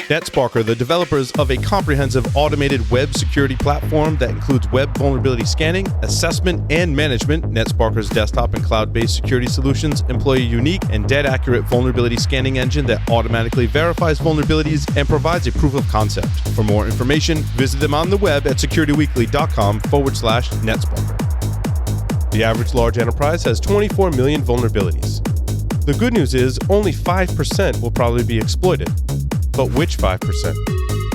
NetSparker, the developers of a comprehensive automated web security platform that includes web vulnerability scanning, assessment, and management. NetSparker's desktop and cloud-based security solutions employ a unique and dead-accurate vulnerability scanning engine that automatically verifies vulnerabilities and provides a proof of concept. For more information, visit them on the web at securityweekly.com/NetSparker. The average large enterprise has 24 million vulnerabilities. The good news is only 5% will probably be exploited. But which 5%?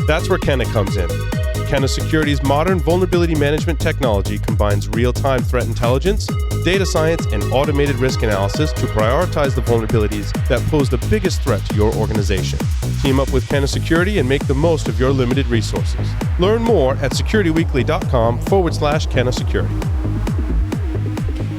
That's where Kenna comes in. Kenna Security's modern vulnerability management technology combines real-time threat intelligence, data science, and automated risk analysis to prioritize the vulnerabilities that pose the biggest threat to your organization. Team up with Kenna Security and make the most of your limited resources. Learn more at securityweekly.com/Kenna Security.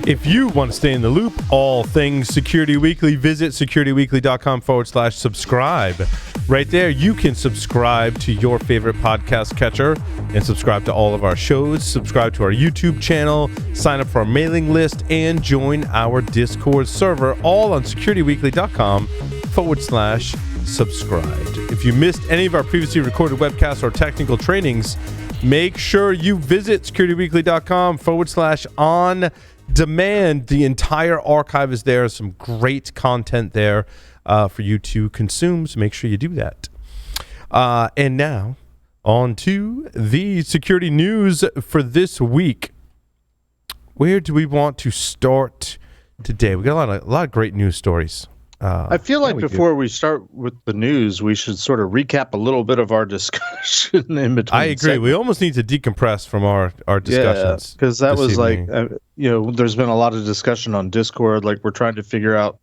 If you want to stay in the loop, all things Security Weekly, visit securityweekly.com/subscribe. Right there, you can subscribe to your favorite podcast catcher and subscribe to all of our shows, subscribe to our YouTube channel, sign up for our mailing list, and join our Discord server, all on securityweekly.com/subscribed. If you missed any of our previously recorded webcasts or technical trainings, make sure you visit securityweekly.com/on demand. The entire archive is there. Some great content there for you to consume, so make sure you do that. And now, on to the security news for this week. Where do we want to start today? We got a lot of great news stories. I feel like before we start with the news, we should sort of recap a little bit of our discussion in between. I agree. Segments. We almost need to decompress from our discussions. Because that was evening. There's been a lot of discussion on Discord. Like, we're trying to figure out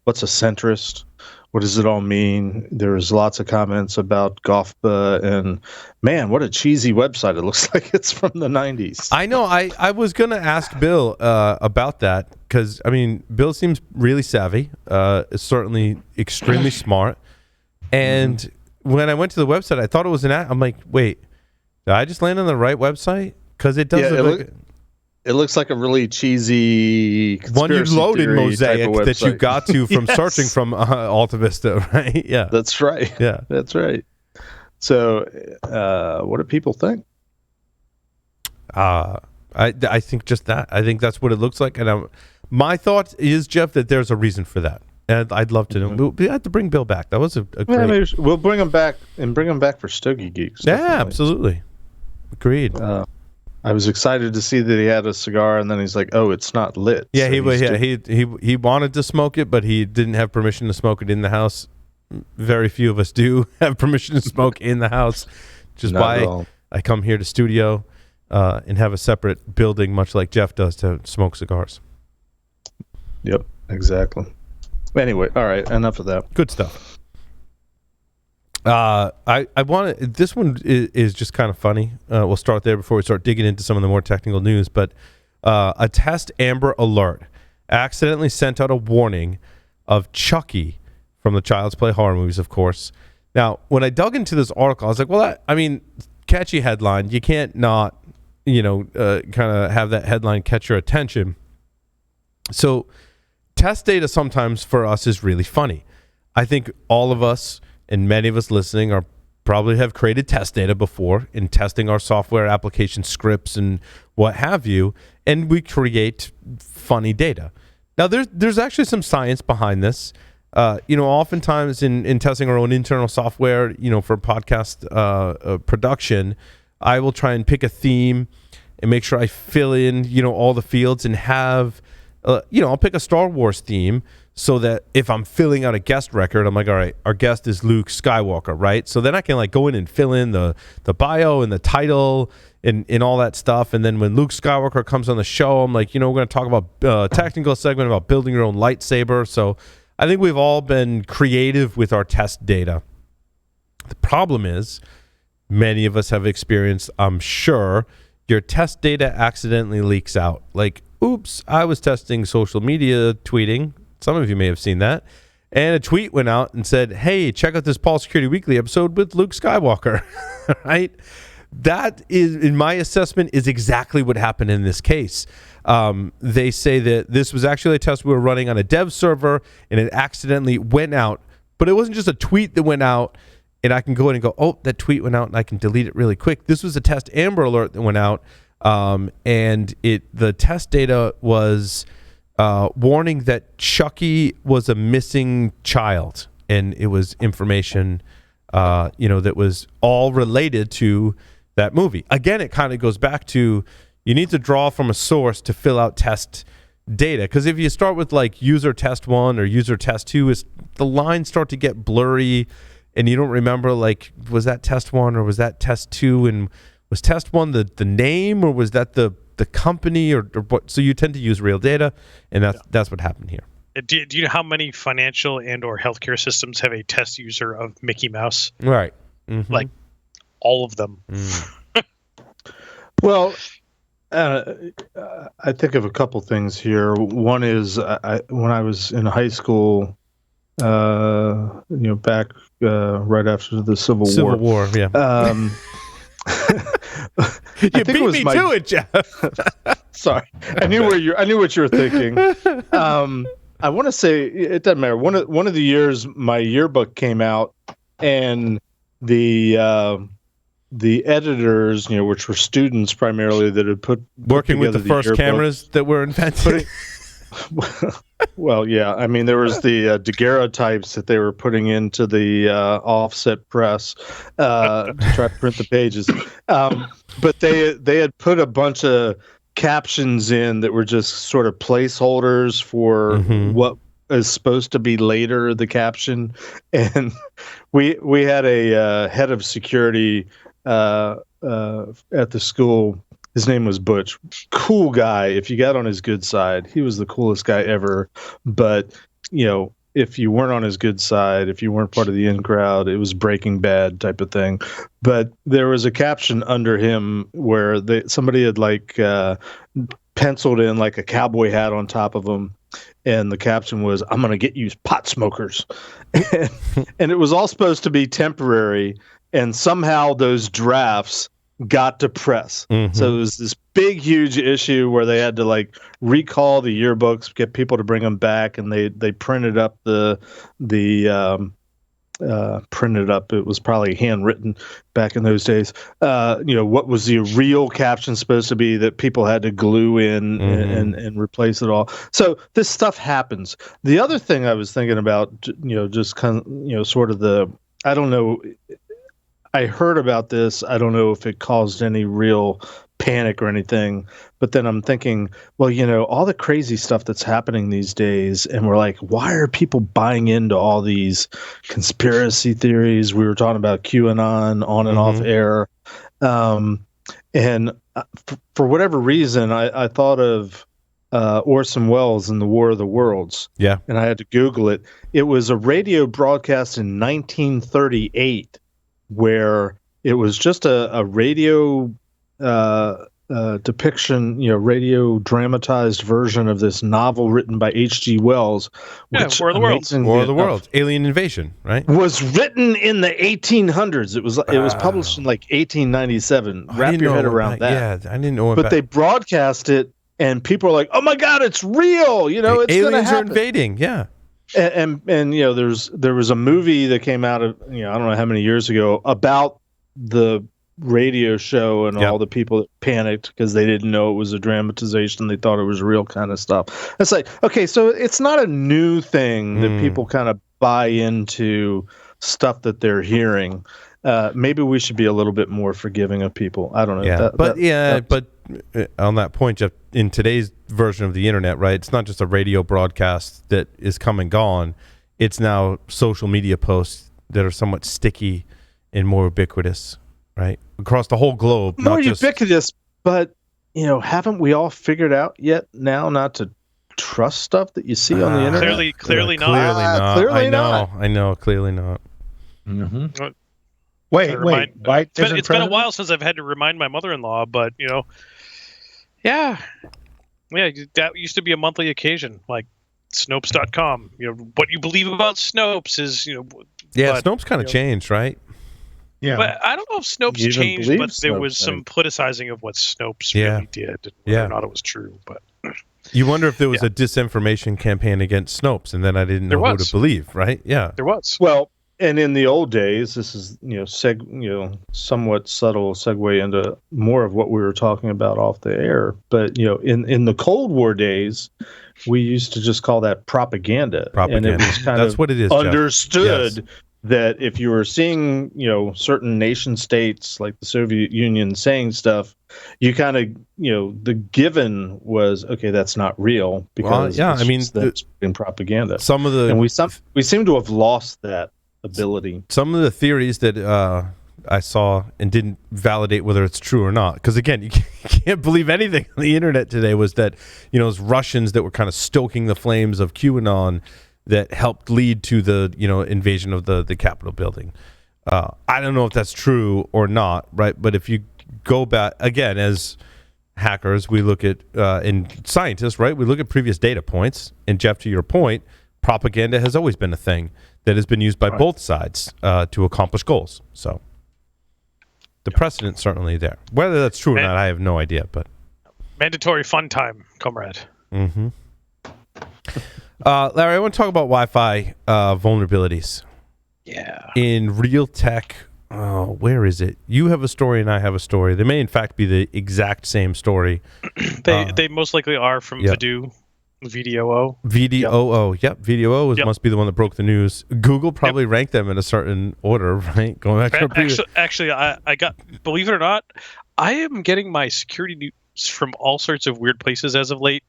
what's a centrist. What does it all mean? There's lots of comments about GOFBA, and man, what a cheesy website. It looks like it's from the 90s. I know. I was going to ask Bill about that because, I mean, Bill seems really savvy, is certainly extremely smart. And when I went to the website, I thought it was an app. I'm like, wait, did I just land on the right website? Because it does look like... It looks like a really cheesy one you load in Mosaic that you got to from searching from Alta Vista, right? Yeah, that's right. Yeah, that's right. So, what do people think? I think just that. I think that's what it looks like. And my thought is, Jeff, that there's a reason for that. And I'd love to know. We have to bring Bill back. That was a great... maybe we'll bring him back and bring him back for Stogie Geeks. Yeah, absolutely. Agreed. I was excited to see that he had a cigar, and then he's like, "Oh, it's not lit." Yeah, so he wanted to smoke it, but he didn't have permission to smoke it in the house. Very few of us do have permission to smoke in the house. Just I come here to studio and have a separate building, much like Jeff does, to smoke cigars. Yep, exactly. Anyway, all right, enough of that. Good stuff. I want to. This one is just kind of funny. We'll start there before we start digging into some of the more technical news. But a test Amber Alert accidentally sent out a warning of Chucky from the Child's Play horror movies, of course. Now, when I dug into this article, I was like, well, catchy headline. You can't not, kind of have that headline catch your attention. So, test data sometimes for us is really funny. I think all of us, and many of us listening probably have created test data before in testing our software application scripts and what have you, and we create funny data. Now, there's actually some science behind this. Oftentimes in testing our own internal software, for podcast production, I will try and pick a theme and make sure I fill in, all the fields and have, I'll pick a Star Wars theme, so that if I'm filling out a guest record, I'm like, all right, our guest is Luke Skywalker, right? So then I can go in and fill in the bio and the title and all that stuff. And then when Luke Skywalker comes on the show, I'm like, we're going to talk about a technical segment about building your own lightsaber. So I think we've all been creative with our test data. The problem is many of us have experienced, I'm sure, your test data accidentally leaks out. Like, oops, I was testing social media tweeting. Some of you may have seen that. And a tweet went out and said, hey, check out this Paul Security Weekly episode with Luke Skywalker, right? That is, in my assessment, is exactly what happened in this case. They say that this was actually a test we were running on a dev server, and it accidentally went out. But it wasn't just a tweet that went out. and I can go in and go, oh, that tweet went out, and I can delete it really quick. This was a test Amber Alert that went out, and the test data was warning that Chucky was a missing child, and it was information, that was all related to that movie. Again, it kind of goes back to you need to draw from a source to fill out test data, because if you start with like user test 1 or user test 2, the lines start to get blurry, and you don't remember, like, was that test 1 or was that test 2, and was test 1 the name, or was that the company, or what? So you tend to use real data, and that's what happened here. Do you know how many financial and or healthcare systems have a test user of Mickey Mouse? Right. Mm-hmm. Like all of them. Well, I think of a couple things here. One is when I was in high school, back right after the Civil War. Civil War, yeah. You beat me to it, Jeff. Sorry, I knew what you were thinking. I want to say it doesn't matter. One of the years my yearbook came out, and the editors, which were students primarily that had put working with the first yearbook cameras that were invented. Well, yeah. I mean, there was the daguerreotypes that they were putting into the offset press to try to print the pages. But they had put a bunch of captions in that were just sort of placeholders for what is supposed to be later the caption. And we had a head of security at the school. His name was Butch. Cool guy. If you got on his good side, he was the coolest guy ever. But, if you weren't on his good side, if you weren't part of the in crowd, it was Breaking Bad type of thing. But there was a caption under him where somebody had penciled in like a cowboy hat on top of him. And the caption was, "I'm going to get you pot smokers." And it was all supposed to be temporary. And somehow those drafts got to press. So it was this big, huge issue where they had to recall the yearbooks, get people to bring them back, and they printed up printed up. It was probably handwritten back in those days. What was the real caption supposed to be that people had to glue in and replace it all. So this stuff happens. The other thing I was thinking about, just kind of, sort of I don't know. I heard about this. I don't know if it caused any real panic or anything, but then I'm thinking, well, all the crazy stuff that's happening these days, and we're like, why are people buying into all these conspiracy theories? We were talking about QAnon on and off air. And for whatever reason, I thought of Orson Welles in The War of the Worlds. Yeah. And I had to Google it. It was a radio broadcast in 1938 where it was just a radio depiction, radio dramatized version of this novel written by H.G. Wells. War of the Worlds. War of the Worlds. Alien Invasion, right? Was written in the 1800s. It was published in 1897. Wrap your head around that. Yeah, I didn't know. But they broadcast it, and people are like, "Oh my God, it's real!" It's aliens are invading. Yeah. And there was a movie that came out of I don't know how many years ago about the radio show and all the people that panicked because they didn't know it was a dramatization. They thought it was real kind of stuff. It's like, okay, so it's not a new thing that people kind of buy into stuff that they're hearing. Maybe we should be a little bit more forgiving of people. I don't know. Yeah, but on that point, Jeff, in today's version of the internet, right, it's not just a radio broadcast that is come and gone. It's now social media posts that are somewhat sticky and more ubiquitous, right, across the whole globe. More ubiquitous, but haven't we all figured out yet now not to trust stuff that you see on the internet? Clearly not. Clearly not. I know. Clearly not. Mm-hmm. Wait. It's been a while since I've had to remind my mother-in-law, but yeah, that used to be a monthly occasion, like Snopes.com. What you believe about Snopes is Snopes kind of changed, right? Yeah, but I don't know if Snopes changed, but there was some politicizing of what Snopes really did, whether or not it was true. But you wonder if there was a disinformation campaign against Snopes, and then I didn't know who to believe, right? Yeah, there was. Well, And in the old days, this is somewhat subtle segue into more of what we were talking about off the air. But in the Cold War days, we used to just call that propaganda. And it was kind That's of what it is, understood Jeff. that if you were seeing certain nation states like the Soviet Union saying stuff, you kind of the given was, okay, that's not real, because that's in propaganda. Some of the and we seem to have lost that ability. Some of the theories that I saw and didn't validate whether it's true or not, because again, you can't believe anything on the internet today, was that those Russians that were kind of stoking the flames of QAnon that helped lead to the invasion of the Capitol building. I don't know if that's true or not, right? But if you go back again, as hackers, we look at and scientists, right? We look at previous data points, and Jeff, to your point, propaganda has always been a thing that has been used by both sides to accomplish goals. So the precedent's certainly there. Whether that's true or not, I have no idea. But mandatory fun time, comrade. Mm-hmm. Larry, I want to talk about Wi-Fi vulnerabilities. Yeah. In Realtek, where is it? You have a story and I have a story. They may, in fact, be the exact same story. They most likely are from VDOO. VDOO. Yep. VDOO must be the one that broke the news. Google probably ranked them in a certain order, right? Going back to previous. Actually, I got, believe it or not, I am getting my security news from all sorts of weird places as of late.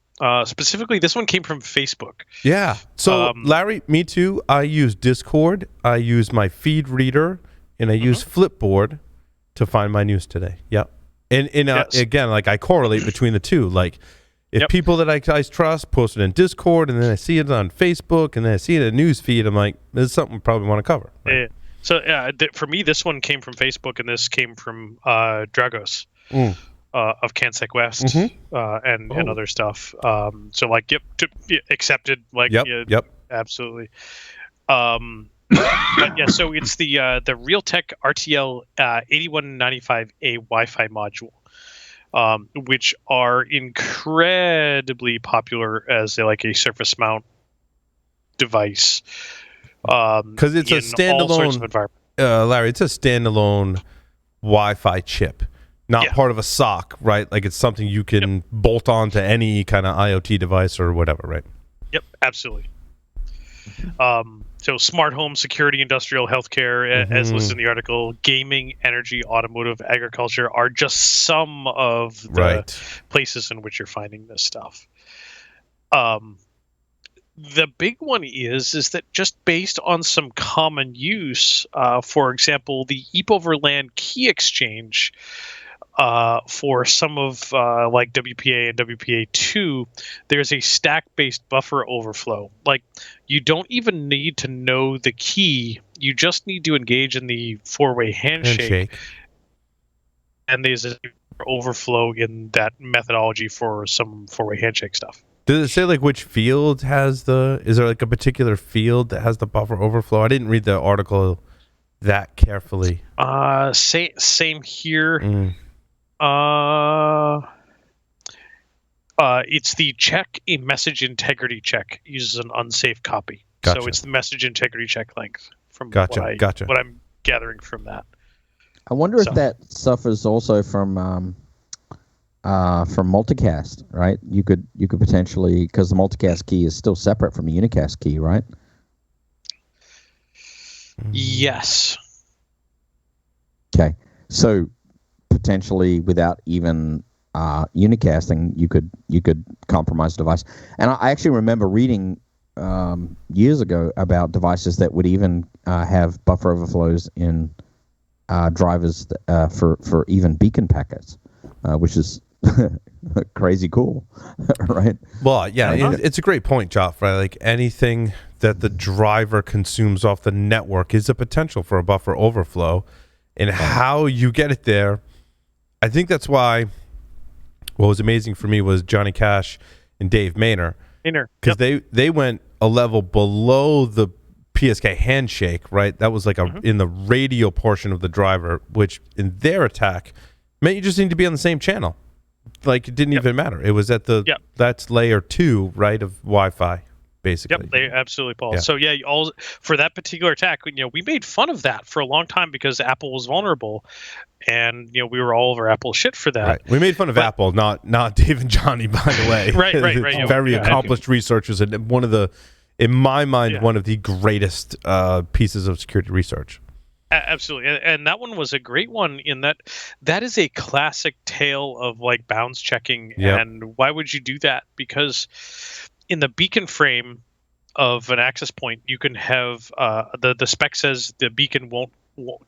Specifically, this one came from Facebook. Yeah. So, Larry, me too. I use Discord. I use my feed reader, and I use Flipboard to find my news today. Yep. And again, like I correlate between the two. Like, if people that I trust post it in Discord, and then I see it on Facebook, and then I see it in a news feed, I'm like, this is something I probably want to cover. Right? So, for me, this one came from Facebook, and this came from Dragos. Of CanSec West and other stuff. So like, accepted. Like, absolutely. But yeah, so it's the Realtek RTL8195A Wi-Fi Module, which are incredibly popular as a surface mount device. Because it's a standalone. Larry, it's a standalone Wi-Fi chip. Not part of a SOC, right? Like it's something you can bolt on to any kind of IoT device or whatever, right? Yep, absolutely. So smart home, security, industrial, healthcare, as listed in the article, gaming, energy, automotive, agriculture are just some of the places in which you're finding this stuff. The big one is that just based on some common use, for example, the EPOVerLAN key exchange, for some of like WPA and WPA2, there's a stack-based buffer overflow. Like, you don't even need to know the key. You just need to engage in the four-way handshake. And there's an overflow in that methodology for some four-way handshake stuff. Does it say like which field has is there like a particular field that has the buffer overflow? I didn't read the article that carefully. Same here. It's the check a message integrity check uses an unsafe copy. Gotcha. So it's the message integrity check length from what I'm gathering from that. I wonder if that suffers also from multicast, right? You could potentially, because the multicast key is still separate from the unicast key, right? Yes. Okay. So potentially without even unicasting, you could compromise the device. And I actually remember reading years ago about devices that would even have buffer overflows in drivers for even beacon packets, which is crazy cool, right? Well, yeah, it's a great point, Joff, right? Like anything that the driver consumes off the network is a potential for a buffer overflow, and how you get it there. I think that's why what was amazing for me was Johnny Cash and Dave Maynor, because they went a level below the PSK handshake, right? That was like in the radio portion of the driver, which in their attack meant you just need to be on the same channel. Like it didn't even matter. It was at that's layer 2, right, of Wi-Fi, basically. Yep, they absolutely, Paul. Yeah. So all for that particular attack, we made fun of that for a long time because Apple was vulnerable, and we were all over Apple shit for that. Right. We made fun of Apple, not Dave and Johnny, by the way. right. Very accomplished researchers, and in my mind, one of the greatest pieces of security research. Absolutely, and that one was a great one in that is a classic tale of like bounds checking. Yep. And why would you do that? Because in the beacon frame of an access point, you can have the spec says the beacon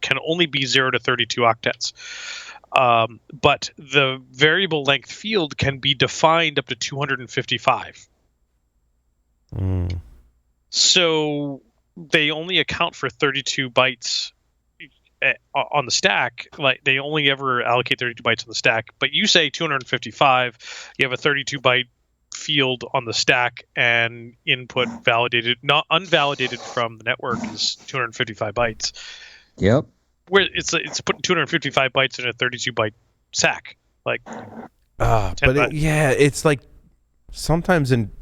can only be 0 to 32 octets, but the variable length field can be defined up to 255. So they only account for 32 bytes on the stack. Like they only ever allocate 32 bytes on the stack, but you say 255, you have a 32 byte field on the stack, and input validated, not unvalidated from the network, is 255 bytes. Yep. Where it's putting 255 bytes in a 32 byte stack. Like it's like sometimes in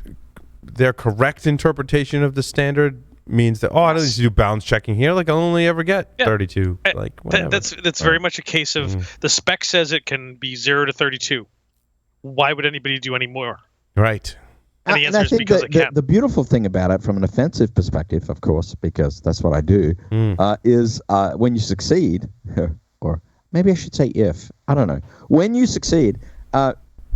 their correct interpretation of the standard means that I don't need to do bounds checking here. Like I'll only ever get 32. Like whatever. That's very much a case of the spec says it can be 0 to 32. Why would anybody do any more? Right. And the answer I is think because it can. the beautiful thing about it, from an offensive perspective, of course, because that's what I do, is when you succeed, or maybe I should say if, I don't know, when you succeed,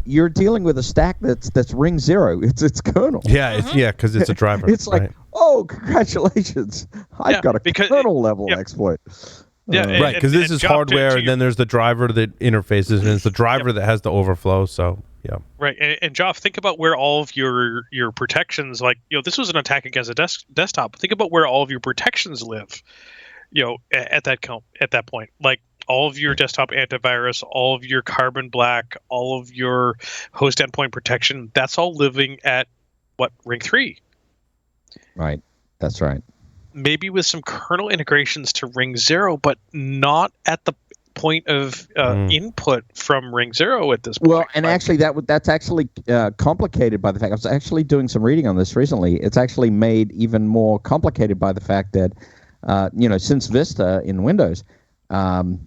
you're dealing with a stack that's ring 0. It's kernel. Yeah, because it's a driver. It's like, oh, congratulations, I've got a kernel level exploit. Yeah, right, because this is hardware, and then there's the driver that interfaces, and it's the driver that has the overflow. So yeah. Right, and Joff, think about where all of your protections, like this was an attack against a desktop. Think about where all of your protections live. At that point, like all of your desktop antivirus, all of your Carbon Black, all of your host endpoint protection, that's all living at ring 3. Right, that's right. Maybe with some kernel integrations to ring 0, but not at the point of input from ring 0 at this point. Well, and actually that's actually complicated by the fact, I was actually doing some reading on this recently. It's actually made even more complicated by the fact that since Vista in Windows, and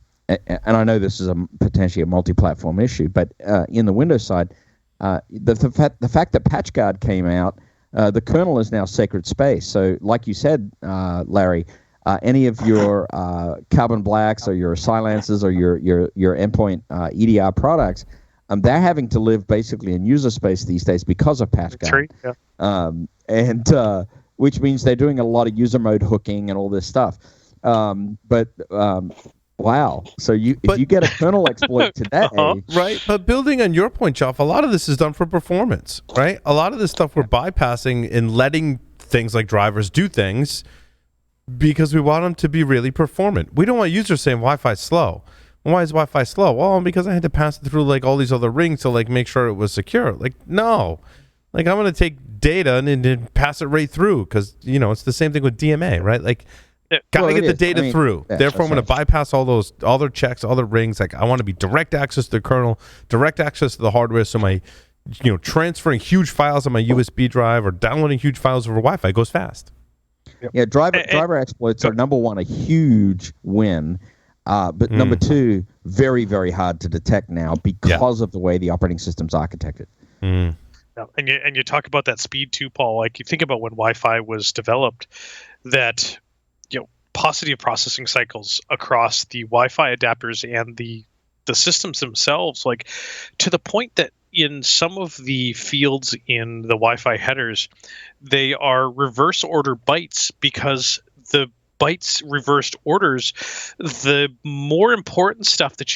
I know this is potentially a multi-platform issue, but in the Windows side, the fact that PatchGuard came out, the kernel is now sacred space. So, like you said, Larry, any of your Carbon Blacks or your Silences or your endpoint EDR products, they're having to live basically in user space these days because of PatchGuard. Which means they're doing a lot of user mode hooking and all this stuff. Wow. So if you get a kernel exploit today, right? But building on your point, Joff, a lot of this is done for performance, right? A lot of this stuff we're bypassing and letting things like drivers do things because we want them to be really performant. We don't want users saying Wi-Fi slow. Why is Wi-Fi slow? Well, because I had to pass it through like all these other rings to like make sure it was secure. Like no, like I'm going to take data and then pass it right through because it's the same thing with DMA, right? Like. Gotta get the data through. Therefore, I'm going to bypass all their checks, all the rings. Like I want to be direct access to the kernel, direct access to the hardware. So my, transferring huge files on my USB drive or downloading huge files over Wi-Fi goes fast. Yeah, driver exploits are number one, a huge win, but number two, very very hard to detect now because of the way the operating system's architected. And you talk about that speed too, Paul. Like you think about when Wi-Fi was developed, that paucity of processing cycles across the Wi-Fi adapters and the systems themselves, like to the point that in some of the fields in the Wi-Fi headers, they are reverse order bytes because the bytes reversed orders, the more important stuff that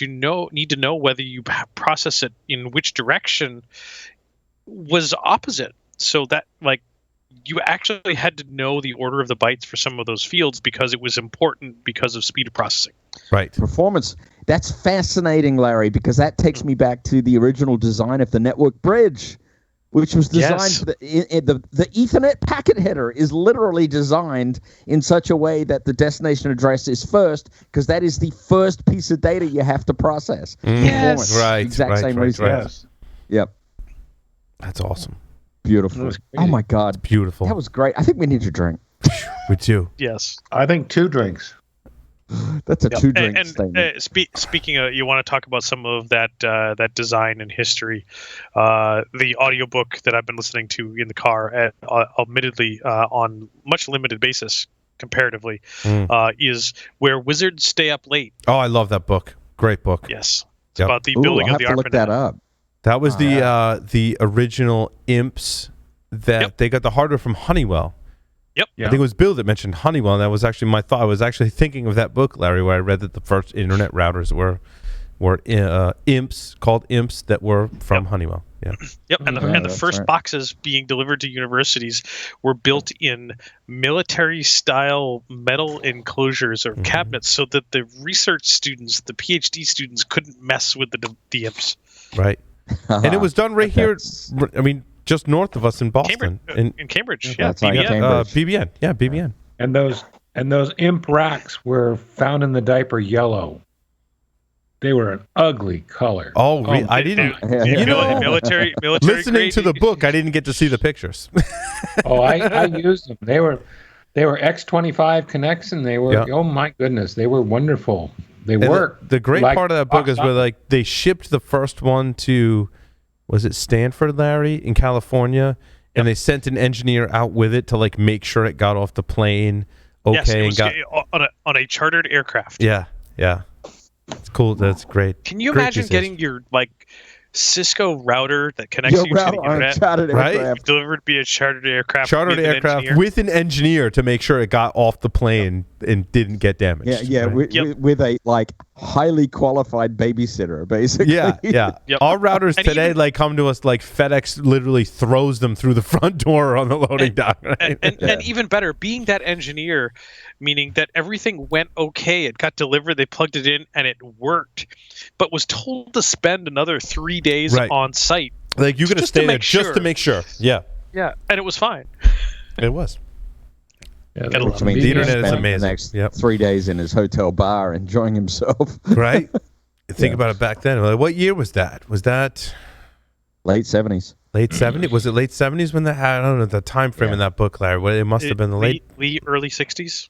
need to know whether you process it in which direction was opposite. So that you actually had to know the order of the bytes for some of those fields because it was important because of speed of processing. Right. Performance. That's fascinating, Larry, because that takes me back to the original design of the network bridge, which was designed for the Ethernet packet header is literally designed in such a way that the destination address is first because that is the first piece of data you have to process. Yes. Right. Exact same reason. Yes. Yep. That's awesome. beautiful. Oh my God, Beautiful. that was great. I think we need to drink. We do. Yes. I think 2 drinks. That's a 2-drink And statement. speaking of, you want to talk about some of that design and history. The audiobook that I've been listening to in the car, admittedly on much limited basis comparatively, is Where Wizards Stay Up Late. Oh, I love that book. Great book. Yes. It's Yep. about the Ooh, building I'll of have the to look that ARPANET. up. That was the original imps that they got the hardware from Honeywell. Yep. I think it was Bill that mentioned Honeywell, and that was actually my thought. I was actually thinking of that book, Larry, where I read that the first internet routers were imps, called imps, that were from Honeywell. Yeah. Yep, and the first boxes being delivered to universities were built in military-style metal enclosures or cabinets, so that the research students, the PhD students, couldn't mess with the imps. Right. And it was done right here. I mean, just north of us in Boston. In Cambridge, yeah. That's like BBN. Cambridge. BBN. Yeah, BBN. And those imp racks were found in the diaper yellow. They were an ugly color. Oh, I didn't. You know, military. Listening grade, to the book, I didn't get to see the pictures. I used them. They were X25 connects, and they were oh my goodness, they were wonderful. They worked. The great part of that book is where like they shipped the first one to, was it Stanford, Larry, in California, and they sent an engineer out with it to like make sure it got off the plane. Okay, yes, it was and got on a chartered aircraft. Yeah. It's cool. That's great. Can you Great imagine usage. getting your like Cisco router that connects you to the internet right? delivered via chartered aircraft? Chartered aircraft with an engineer to make sure it got off the plane and didn't get damaged. Yeah, right? with a like highly qualified babysitter, basically. Yeah. Yep. Our routers And today even- like come to us like FedEx literally throws them through the front door on the loading dock. Right? And even better, being that engineer, meaning that everything went okay. It got delivered, they plugged it in, and it worked, but was told to spend another 3 days on site. Like you're going to stay there just to sure. make sure. Yeah. Yeah, and it was fine. It was. Yeah, Gotta Which love means The he internet is spent amazing. The next Yep. 3 days in his hotel bar enjoying himself. Right? Think about it back then. Like, what year was that? Was that Late 70s. late 70s? Was it late 70s when that had, I don't know, the time frame in that book, Larry? Well, it must have been the late. early 60s.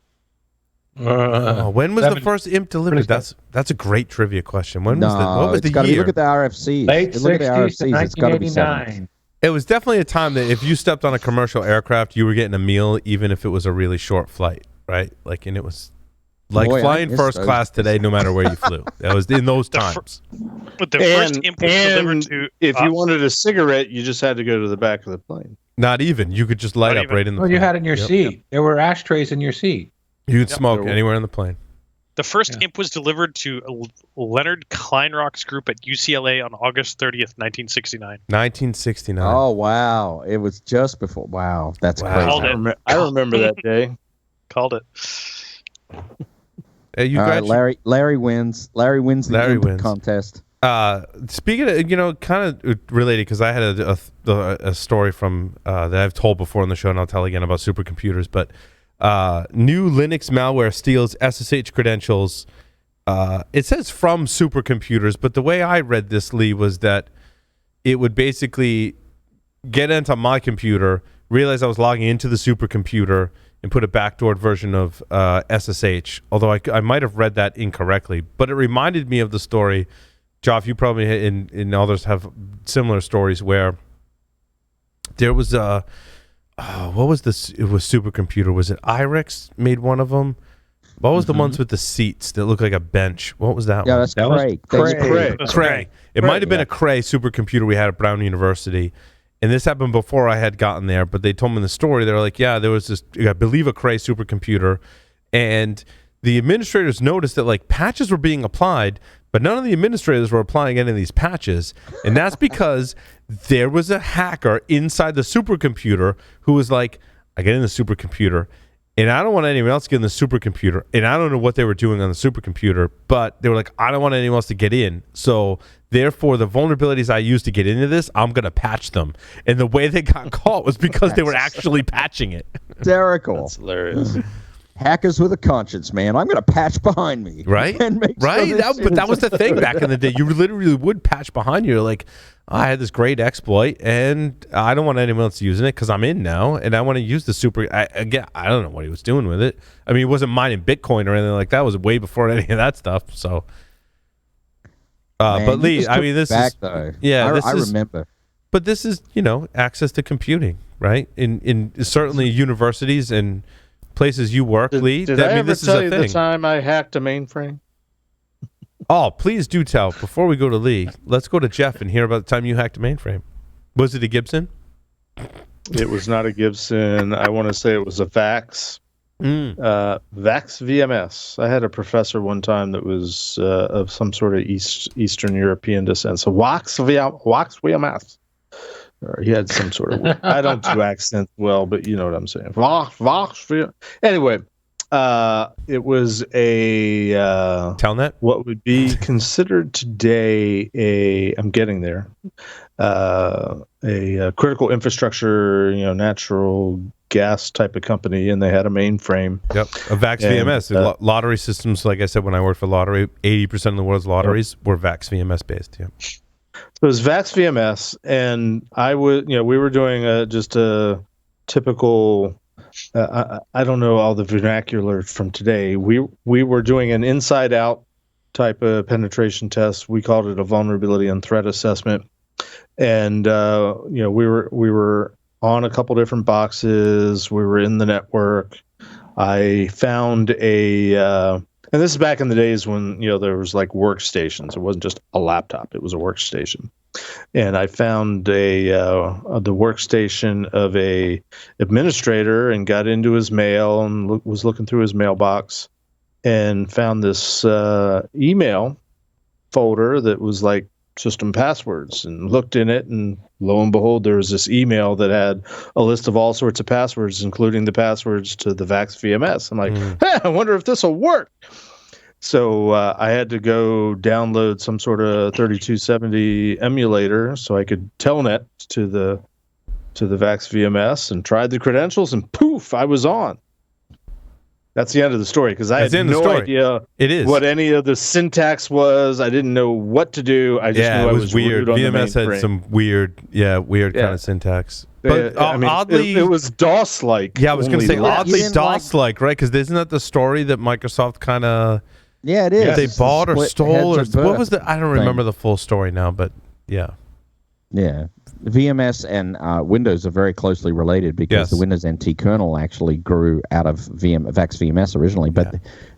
When was the first imp delivered? That's a great trivia question. When was what was the year? Look at the RFCs. Late Look at the 60s to RFCs. It's got to be 70s. 1989. It was definitely a time that if you stepped on a commercial aircraft, you were getting a meal, even if it was a really short flight, right? Like, and it was like Boy, I flying miss first those class today, no matter where you flew. That was in those times. But the first imp was delivered to if you wanted a cigarette, you just had to go to the back of the plane. Not even. You could just light Not up even. right in the Well, plane. you had in your seat. There were ashtrays in your seat. You could smoke anywhere in the plane. The first imp was delivered to Leonard Kleinrock's group at UCLA on August 30th, 1969. 1969. Oh, wow. It was just before. Wow. That's Wow. crazy. Called it. I remember that day. Called it. Hey, you All guys. right, Larry wins. Larry wins the Larry imp wins. contest. Speaking of, kind of related, because I had a story from that I've told before on the show, and I'll tell again about supercomputers. But new Linux malware steals SSH credentials. It says from supercomputers, but the way I read this, Lee, was that it would basically get into my computer, realize I was logging into the supercomputer, and put a backdoored version of SSH. Although I might have read that incorrectly, but it reminded me of the story. Joff, you probably and others have similar stories where there was what was this? It was supercomputer. Was it IREX made one of them? What was the ones with the seats that look like a bench? What was that one? That's That was Cray. Cray. That's Cray. It might have been a Cray supercomputer we had at Brown University. And this happened before I had gotten there, but they told me the story. They're like, yeah, there was this, I believe, a Cray supercomputer. And the administrators noticed that like patches were being applied, but none of the administrators were applying any of these patches. And that's because there was a hacker inside the supercomputer who was like, I get in the supercomputer, and I don't want anyone else to get in the supercomputer. And I don't know what they were doing on the supercomputer, but they were like, I don't want anyone else to get in. So therefore, the vulnerabilities I used to get into this, I'm going to patch them. And the way they got caught was because they were actually patching it. Hysterical. That's hilarious. hackers with a conscience, man. I'm going to patch behind me. Right? And make sure Right? But that was the thing back in the day. You literally would patch behind you. Like, I had this great exploit, and I don't want anyone else using it because I'm in now, and I want to use the super. I don't know what he was doing with it. I mean, he wasn't mining Bitcoin or anything like that. It was way before any of that stuff. So, Man, but Lee, I mean, this back, is though. yeah. I remember. But this is, access to computing, right? In certainly universities and places you work, Lee. Did I ever tell you the time I hacked a mainframe? Oh, please do tell. Before we go to Lee, let's go to Jeff and hear about the time you hacked a mainframe. Was it a Gibson? It was not a Gibson. I want to say it was a VAX. VAX VMS. I had a professor one time that was of some sort of Eastern European descent. So VAX VMS. Or he had some sort of. I don't do accents well, but you know what I'm saying. Anyway, it was a Telnet. What would be considered today I'm getting there. A critical infrastructure, natural gas type of company, and they had a mainframe. Yep, a VAX VMS. Lottery systems, like I said, when I worked for lottery, 80% of the world's lotteries were VAX VMS based. Yeah. So it was VAX VMS, and we were doing just a typical. I don't know all the vernacular from today. We were doing an inside-out type of penetration test. We called it a vulnerability and threat assessment, and we were on a couple different boxes. We were in the network. I found and this is back in the days when there was like workstations. It wasn't just a laptop; it was a workstation. And I found the workstation of a administrator and got into his mail and was looking through his mailbox and found this email folder that was like system passwords, and looked in it, and lo and behold, there was this email that had a list of all sorts of passwords, including the passwords to the VAX VMS. I'm like, hey, I wonder if this will work. So I had to go download some sort of 3270 emulator so I could telnet to the VAX VMS, and tried the credentials, and poof, I was on. That's the end of the story, because I had no idea what any of the syntax was. I didn't know what to do. I just knew it was weird. VMS had some weird kind of syntax. But oddly, it was DOS-like. Yeah, I was going to say oddly DOS-like, right? Because isn't that the story that Microsoft kind of? Yeah, it is. They bought or stole, or what was the? I don't remember the full story now, but yeah. Yeah. VMS and Windows are very closely related, because the Windows NT kernel actually grew out of VAX VMS originally. But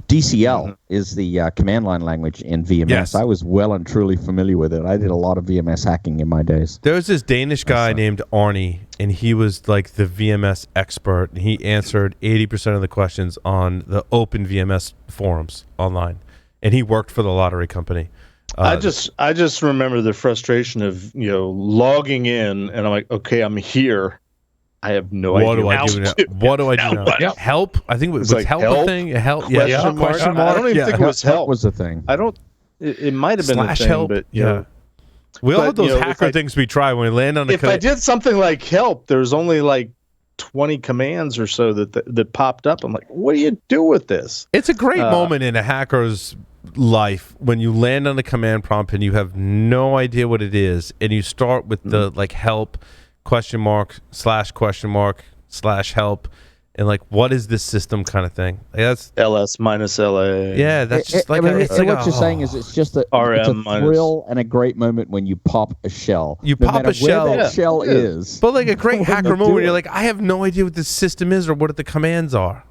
DCL is the command line language in VMS. Yes. I was well and truly familiar with it. I did a lot of VMS hacking in my days. There was this Danish guy named Arnie, and he was like the VMS expert, and he answered 80% of the questions on the open VMS forums online, and he worked for the lottery company. I just remember the frustration of logging in, and I'm like, okay, I'm here. I have no idea. What do I do now? Yep. Help? I think it was like help a thing. Help? Question mark? I don't even think it was help. Was the thing? I don't. It might have been a thing, help, but we all have those hacker things we try when we land on. If I did something like help, there's only like 20 commands or so that popped up. I'm like, what do you do with this? It's a great moment in a hacker's life when you land on a command prompt and you have no idea what it is, and you start with the like help /?/help, and like, what is this system kind of thing? Like, that's ls minus la. Yeah, that's just like what you're saying is it's just it's a thrill and a great moment when you pop a shell. You pop a shell. Where that shell is. But like a great hacker moment where you're like, I have no idea what this system is or what the commands are.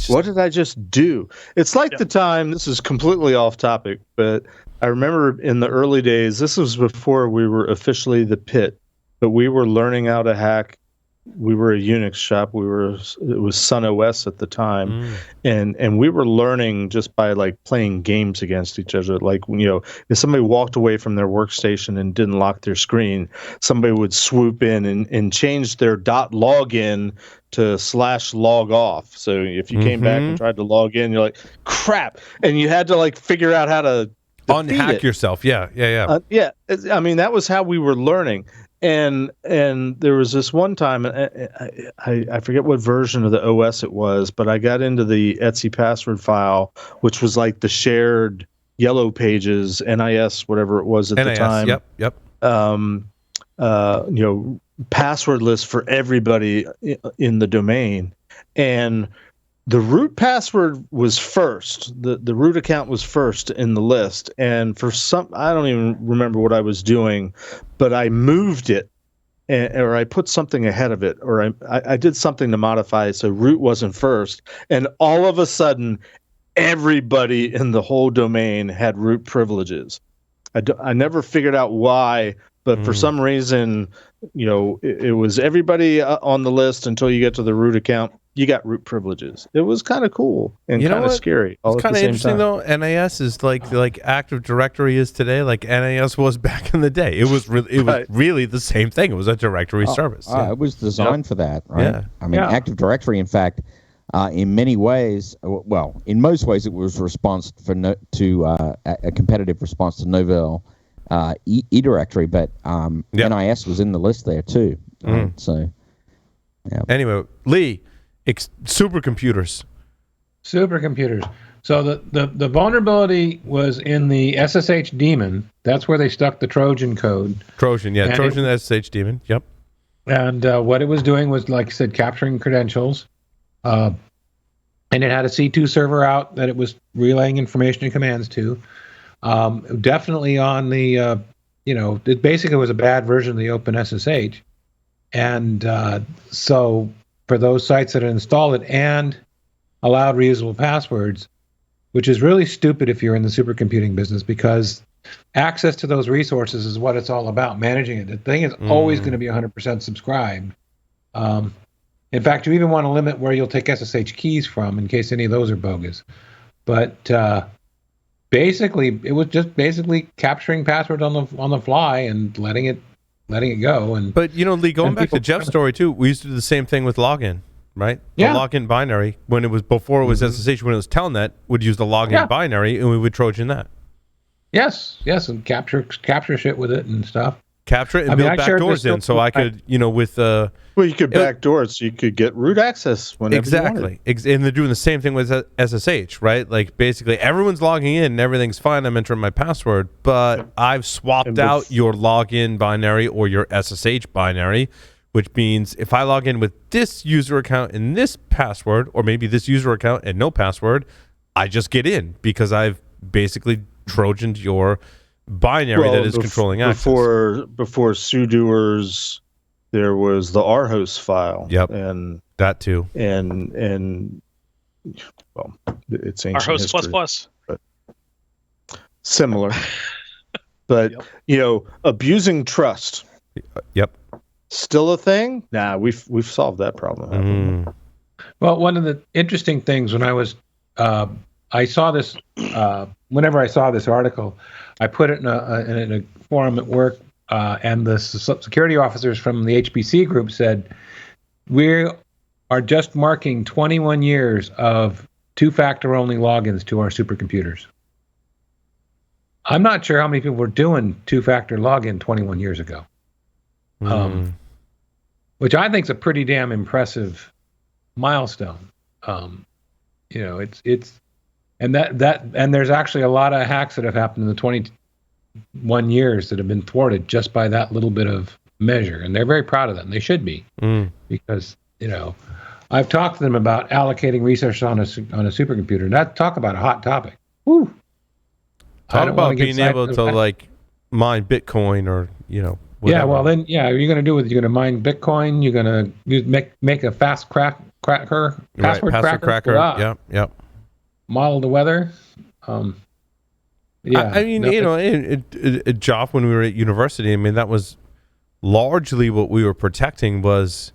What did I just do? It's like the time, this is completely off topic, but I remember in the early days, this was before we were officially the Pit, but we were learning how to hack. We were a Unix shop. It was Sun OS at the time, and we were learning just by like playing games against each other. Like, if somebody walked away from their workstation and didn't lock their screen, somebody would swoop in and change their .login to /logoff. So if you came back and tried to log in, you're like, crap, and you had to like figure out how to unhack yourself. Yeah. I mean, that was how we were learning. And there was this one time, I forget what version of the OS it was, but I got into the Etsy password file, which was like the shared Yellow Pages, NIS, whatever it was at the time. Yep. Password list for everybody in the domain. And the root password was first. The root account was first in the list. And for I don't even remember what I was doing, but I moved it, or I put something ahead of it, or I did something to modify it so root wasn't first. And all of a sudden, everybody in the whole domain had root privileges. I never figured out why, but for some reason, it was everybody on the list until you get to the root account. You got root privileges. It was kind of cool and kind of scary. It's kind of interesting though. NAS is like Active Directory is today, like NAS was back in the day. It was really the same thing. It was a directory service. It was designed for that, right? Yeah. I mean, Active Directory, in fact, in many ways, well, in most ways, it was a response a competitive response to Novell eDirectory, but NIS was in the list there too. So, yeah. Anyway, Lee. Supercomputers. So the vulnerability was in the SSH Demon. That's where they stuck the Trojan code. Trojan SSH Demon. Yep. And what it was doing was, like I said, capturing credentials. And it had a C2 server out that it was relaying information and commands to. Definitely on the, it basically was a bad version of the OpenSSH. And so for those sites that installed it and allowed reusable passwords, which is really stupid if you're in the supercomputing business, because access to those resources is what it's all about, managing it. The thing is always going to be 100% subscribed. In fact, you even want to limit where you'll take SSH keys from in case any of those are bogus. But basically, it was just capturing passwords on the fly and letting it go. But Lee, going back to Jeff's story too, we used to do the same thing with login, right? Yeah. The login binary, when it was before it was SSH, when it was Telnet, would use the login binary, and we would Trojan that. Yes, and capture shit with it and stuff. Capture it and build backdoors in, so I could, with well, you could backdoor it so you could get root access whenever you wanted. And they're doing the same thing with SSH, right? Like basically everyone's logging in and everything's fine. I'm entering my password, but I've swapped out your login binary or your SSH binary, which means if I log in with this user account and this password, or maybe this user account and no password, I just get in because I've basically Trojaned your binary that is controlling access. Before sudoers, there was the rhost file. Yep, and that too. And well, it's ancient rhost history, plus, but similar. But abusing trust. Yep. Still a thing? Nah, we've solved that problem. Well, one of the interesting things when I was I saw this whenever I saw this article, I put it in a forum at work, and the security officers from the HPC group said, we are just marking 21 years of two-factor only logins to our supercomputers. I'm not sure how many people were doing two-factor login 21 years ago, which I think is a pretty damn impressive milestone. It's and and there's actually a lot of hacks that have happened in the 21 years that have been thwarted just by that little bit of measure, and they're very proud of that, and they should be, because I've talked to them about allocating research on a supercomputer. Not talk about a hot topic. Woo. Talk about being able to mine Bitcoin or whatever. Yeah, well then, you're going to do it. You're going to mine Bitcoin. You're going to make a fast password cracker. Yep. Model the weather. Joff, when we were at university, that was largely what we were protecting. Was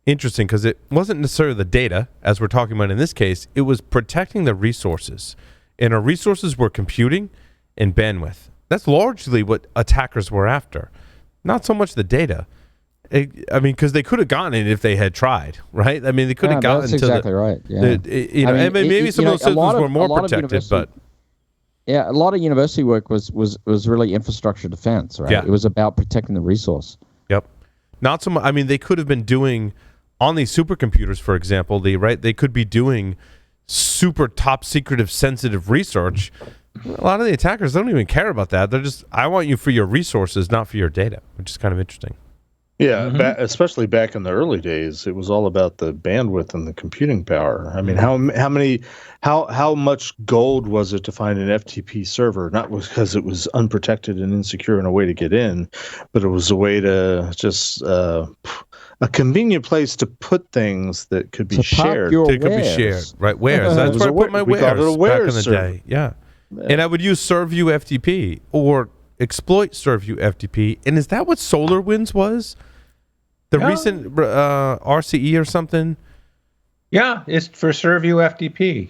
interesting because it wasn't necessarily the data, as we're talking about in this case. It was protecting the resources, and our resources were computing and bandwidth. That's largely what attackers were after, not so much the data. Because they could have gotten it if they had tried, right? They could have gotten that's to exactly right. Yeah. Maybe some of those systems were more protected, but a lot of university work was really infrastructure defense, right? Yeah. It was about protecting the resource. Yep. Not so much. I mean, they could have been doing on these supercomputers, for example. They could be doing super top secretive sensitive research. A lot of the attackers don't even care about that. They're just, I want you for your resources, not for your data, which is kind of interesting. Yeah, especially back in the early days, it was all about the bandwidth and the computing power. I mean, how much gold was it to find an FTP server? Not because it was unprotected and insecure and a way to get in, but it was a way to just a convenient place to put things that could be shared. It could be shared, right? Wares. That's where I put my wares back in the day. Yeah. And I would use ServView FTP or exploit ServView FTP. And is that what SolarWinds was? The recent RCE or something? Yeah, it's for ServView FTP.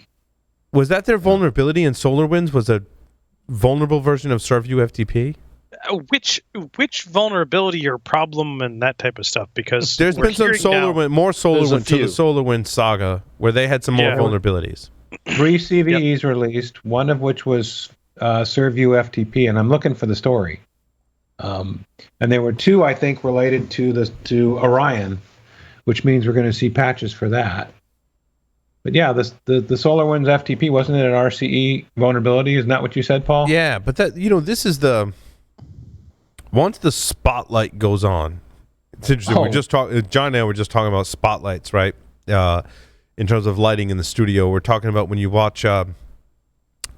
Was that their vulnerability in SolarWinds? Was a vulnerable version of ServView FTP? Which vulnerability or problem and that type of stuff? Because there's been some more SolarWinds to the SolarWinds saga where they had some more vulnerabilities. 3 CVEs released, one of which was ServView FTP, and I'm looking for the story. And there were 2, I think, related to Orion, which means we're going to see patches for that. But yeah, the SolarWinds FTP, wasn't it an RCE vulnerability? Isn't that what you said, Paul? Yeah, but that, this is once the spotlight goes on, it's interesting. We just John and I were just talking about spotlights, right? In terms of lighting in the studio, we're talking about when you watch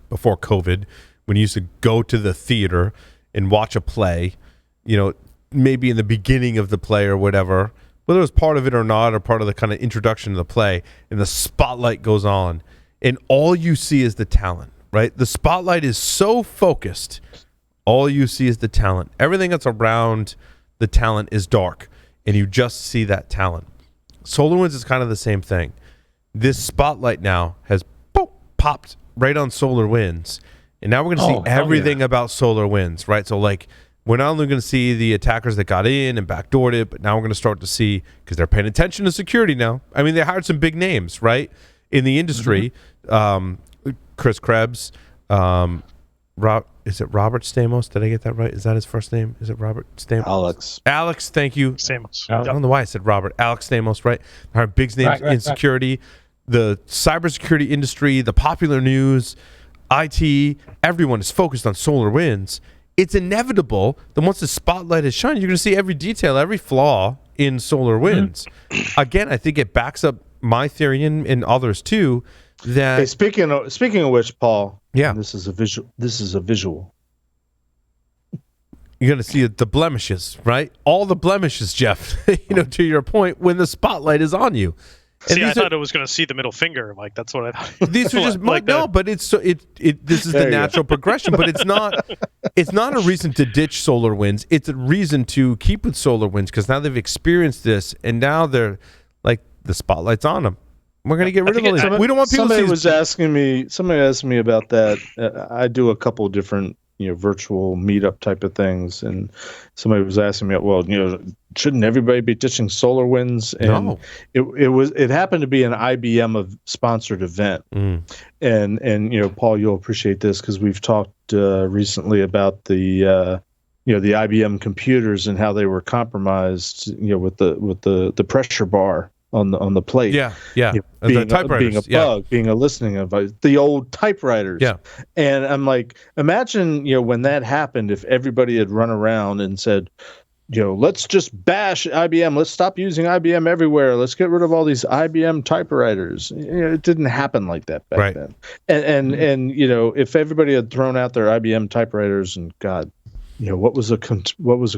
before COVID, when you used to go to the theater and watch a play, maybe in the beginning of the play or whatever, whether it was part of it or not, or part of the kind of introduction to the play, and the spotlight goes on, and all you see is the talent, right? The spotlight is so focused, all you see is the talent. Everything that's around the talent is dark, and you just see that talent. SolarWinds is kind of the same thing. This spotlight now has popped right on SolarWinds, and now we're going to see everything about SolarWinds, right? So we're not only going to see the attackers that got in and backdoored it, but now we're going to start to see, because they're paying attention to security now. I mean, they hired some big names, right, in the industry. Chris Krebs, is it Robert Stamos? Did I get that right? Is that his first name? Is it Robert Stamos? Alex, thank you. Stamos. I don't know why I said Robert. Alex Stamos, right? Our big names in security, the cybersecurity industry, the popular news, IT, everyone is focused on SolarWinds. It's inevitable that once the spotlight is shining, you're going to see every detail, every flaw in SolarWinds. Again, I think it backs up my theory and others too. That speaking of which, Paul, yeah, this is a visual. You're going to see the blemishes, right? All the blemishes, Jeff. To your point, when the spotlight is on you. See, I thought it was going to see the middle finger. That's what I thought. These are just but it's this is the natural progression. But it's not a reason to ditch SolarWinds. It's a reason to keep with SolarWinds because now they've experienced this, and now they're the spotlight's on them. We're going to get rid of all these. We don't want people. Somebody asked me about that. I do a couple of different virtual meetup type of things, and somebody was asking me, well, shouldn't everybody be ditching SolarWinds? And no. It happened to be an IBM sponsored event, and Paul, you'll appreciate this because we've talked recently about the the IBM computers and how they were compromised, with the pressure bar on the plate. Yeah. Being a bug, being a listening device, the old typewriters. Yeah. And I'm like, imagine, when that happened, if everybody had run around and said, let's just bash IBM. Let's stop using IBM everywhere. Let's get rid of all these IBM typewriters. It didn't happen like that back then. And if everybody had thrown out their IBM typewriters, and God, what was a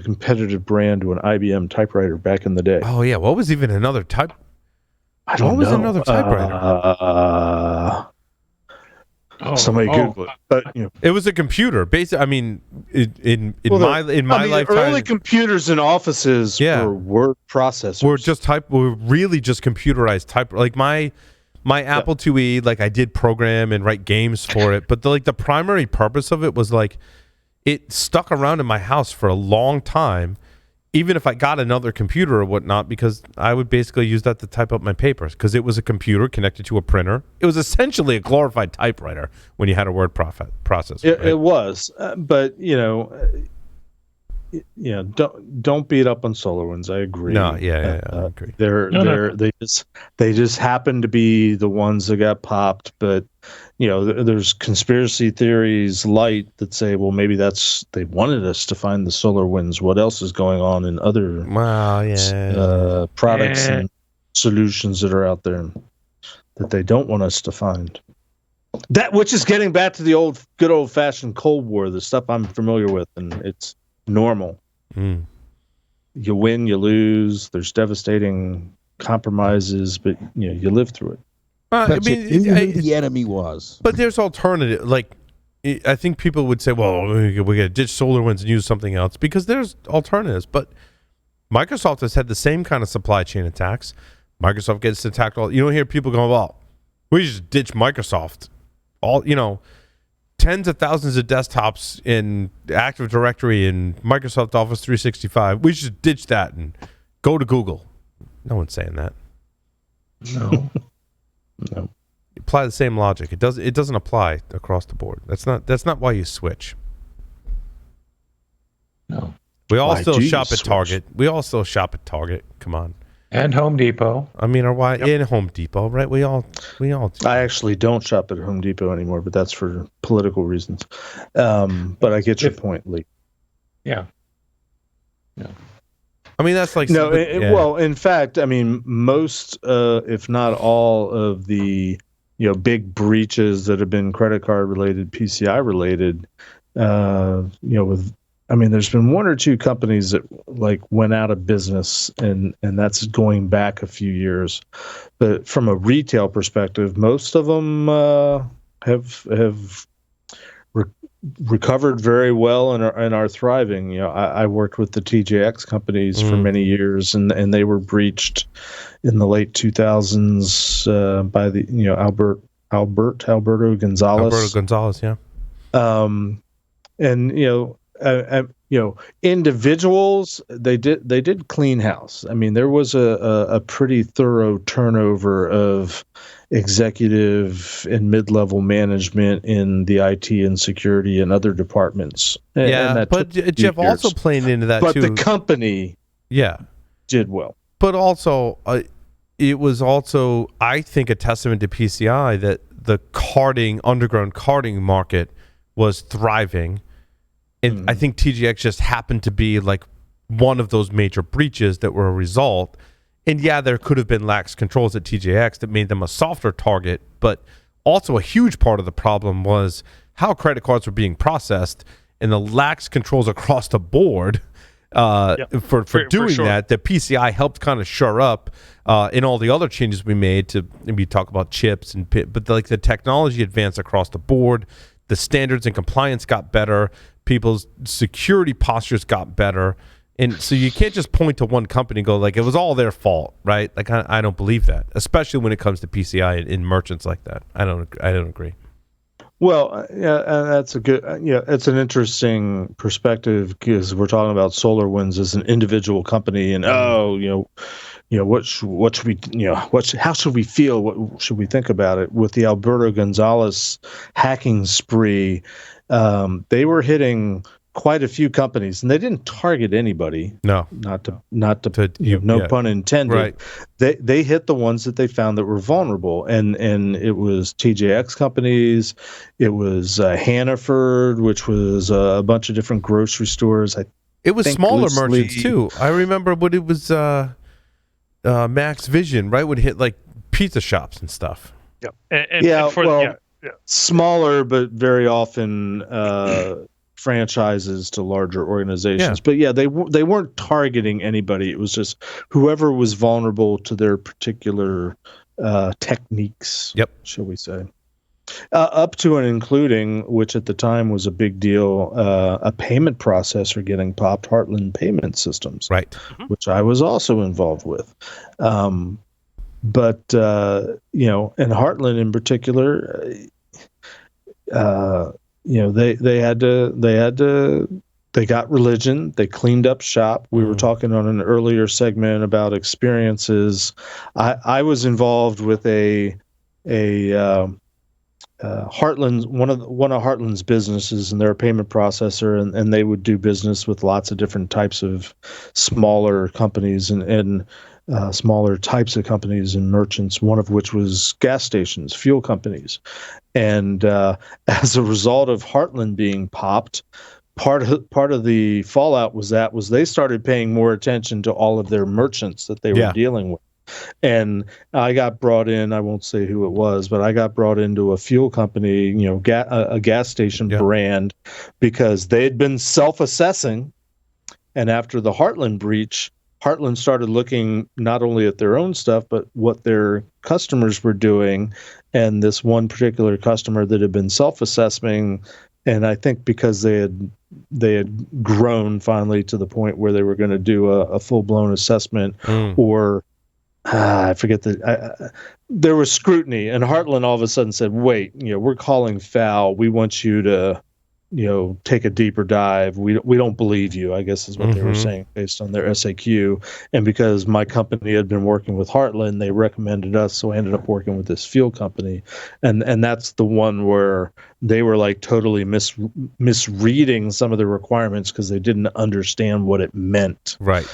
competitive brand to an IBM typewriter back in the day? Oh yeah, what was even another type? I don't know. What was another typewriter? Somebody Google it. But it was a computer. Basically, I mean, in my lifetime, early computers in offices were word processors. Were really just computerized type. Like my Apple IIe, I did program and write games for it, but the primary purpose of it was it stuck around in my house for a long time, even if I got another computer or whatnot, because I would basically use that to type up my papers because it was a computer connected to a printer. It was essentially a glorified typewriter when you had a word processor. It was, but don't beat up on SolarWinds. I agree. No, yeah, I agree. They just happen to be the ones that got popped, but there's conspiracy theories light that say, well, maybe they wanted us to find the SolarWinds. What else is going on in other products and solutions that are out there that they don't want us to find? That, which is getting back to the good old fashioned Cold War, the stuff I'm familiar with, and it's normal. You win, you lose. There's devastating compromises, but you live through it. But you knew who the enemy was. But there's alternative. Like, I think people would say, well, we got to ditch SolarWinds and use something else, because there's alternatives. But Microsoft has had the same kind of supply chain attacks. Microsoft gets attacked all. You don't hear people going, well, we just ditch Microsoft. Tens of thousands of desktops in Active Directory and Microsoft Office 365. We should ditch that and go to Google. No one's saying that. No. No. Apply the same logic. It doesn't apply across the board. That's not why you switch. No. We all still shop at Target. Come on. And Home Depot. I mean, in Home Depot, right? We all. I actually don't shop at Home Depot anymore, but that's for political reasons. But I get your point, Lee. Yeah. I mean, that's like well, in fact, I mean, most, if not all, of the big breaches that have been credit card related, PCI related, there's been one or two companies that went out of business, and that's going back a few years. But from a retail perspective, most of them have recovered very well and are thriving. I worked with the TJX companies for many years, and they were breached in the late 2000s by the Alberto Gonzalez. Alberto Gonzalez, yeah. Individuals, they did clean house. I mean, there was a pretty thorough turnover of executive and mid-level management in the IT and security and other departments. But Jeff, also playing into that but too. But the company, did well. But also, it was also, I think, a testament to PCI that the underground carding market was thriving. And I think TGX just happened to be one of those major breaches that were a result. And there could have been lax controls at TJX that made them a softer target, but also a huge part of the problem was how credit cards were being processed and the lax controls across the board for doing sure. that. The PCI helped kind of shore up in all the other changes we made to maybe talk about chips but the technology advanced across the board. The standards and compliance got better. People's security postures got better. And so you can't just point to one company and go it was all their fault, right? I don't believe that, especially when it comes to PCI in merchants like that. I don't agree. Well, that's a good. It's an interesting perspective because we're talking about SolarWinds as an individual company, and what should we, how should we feel? What should we think about it? With the Alberto Gonzalez hacking spree, they were hitting quite a few companies, and they didn't target anybody. No, not to no pun intended. Right. They hit the ones that they found that were vulnerable, and it was TJX companies, it was Hannaford, which was a bunch of different grocery stores. It was smaller merchants too. I remember when it was Max Vision, right? Would hit pizza shops and stuff. Yep. Smaller, but very often franchises to larger organizations. But they weren't targeting anybody. It was just whoever was vulnerable to their particular techniques, shall we say. Up to and including, which at the time was a big deal, a payment processor getting popped, Heartland Payment Systems, right? Which I was also involved with. But and Heartland in particular, they got religion. They cleaned up shop. We were talking on an earlier segment about experiences. I was involved with a Heartland's one of Heartland's businesses, and they're a payment processor, and they would do business with lots of different types of smaller companies and smaller types of companies and merchants. One of which was gas stations, fuel companies, and as a result of Heartland being popped, part of the fallout was they started paying more attention to all of their merchants that they were dealing with. And I got brought in, I won't say who it was, but I got brought into a fuel company, a gas station brand, because they had been self-assessing. And after the Heartland breach, Heartland started looking not only at their own stuff, but what their customers were doing. And this one particular customer that had been self-assessing, and I think because they had grown finally to the point where they were going to do a full-blown assessment, or I forget there was scrutiny, and Heartland all of a sudden said, wait, we're calling foul. We want you to, take a deeper dive. We don't believe you, I guess is what they were saying based on their SAQ. And because my company had been working with Heartland, they recommended us. So I ended up working with this fuel company. And that's the one where they were like totally misreading some of the requirements because they didn't understand what it meant. Right.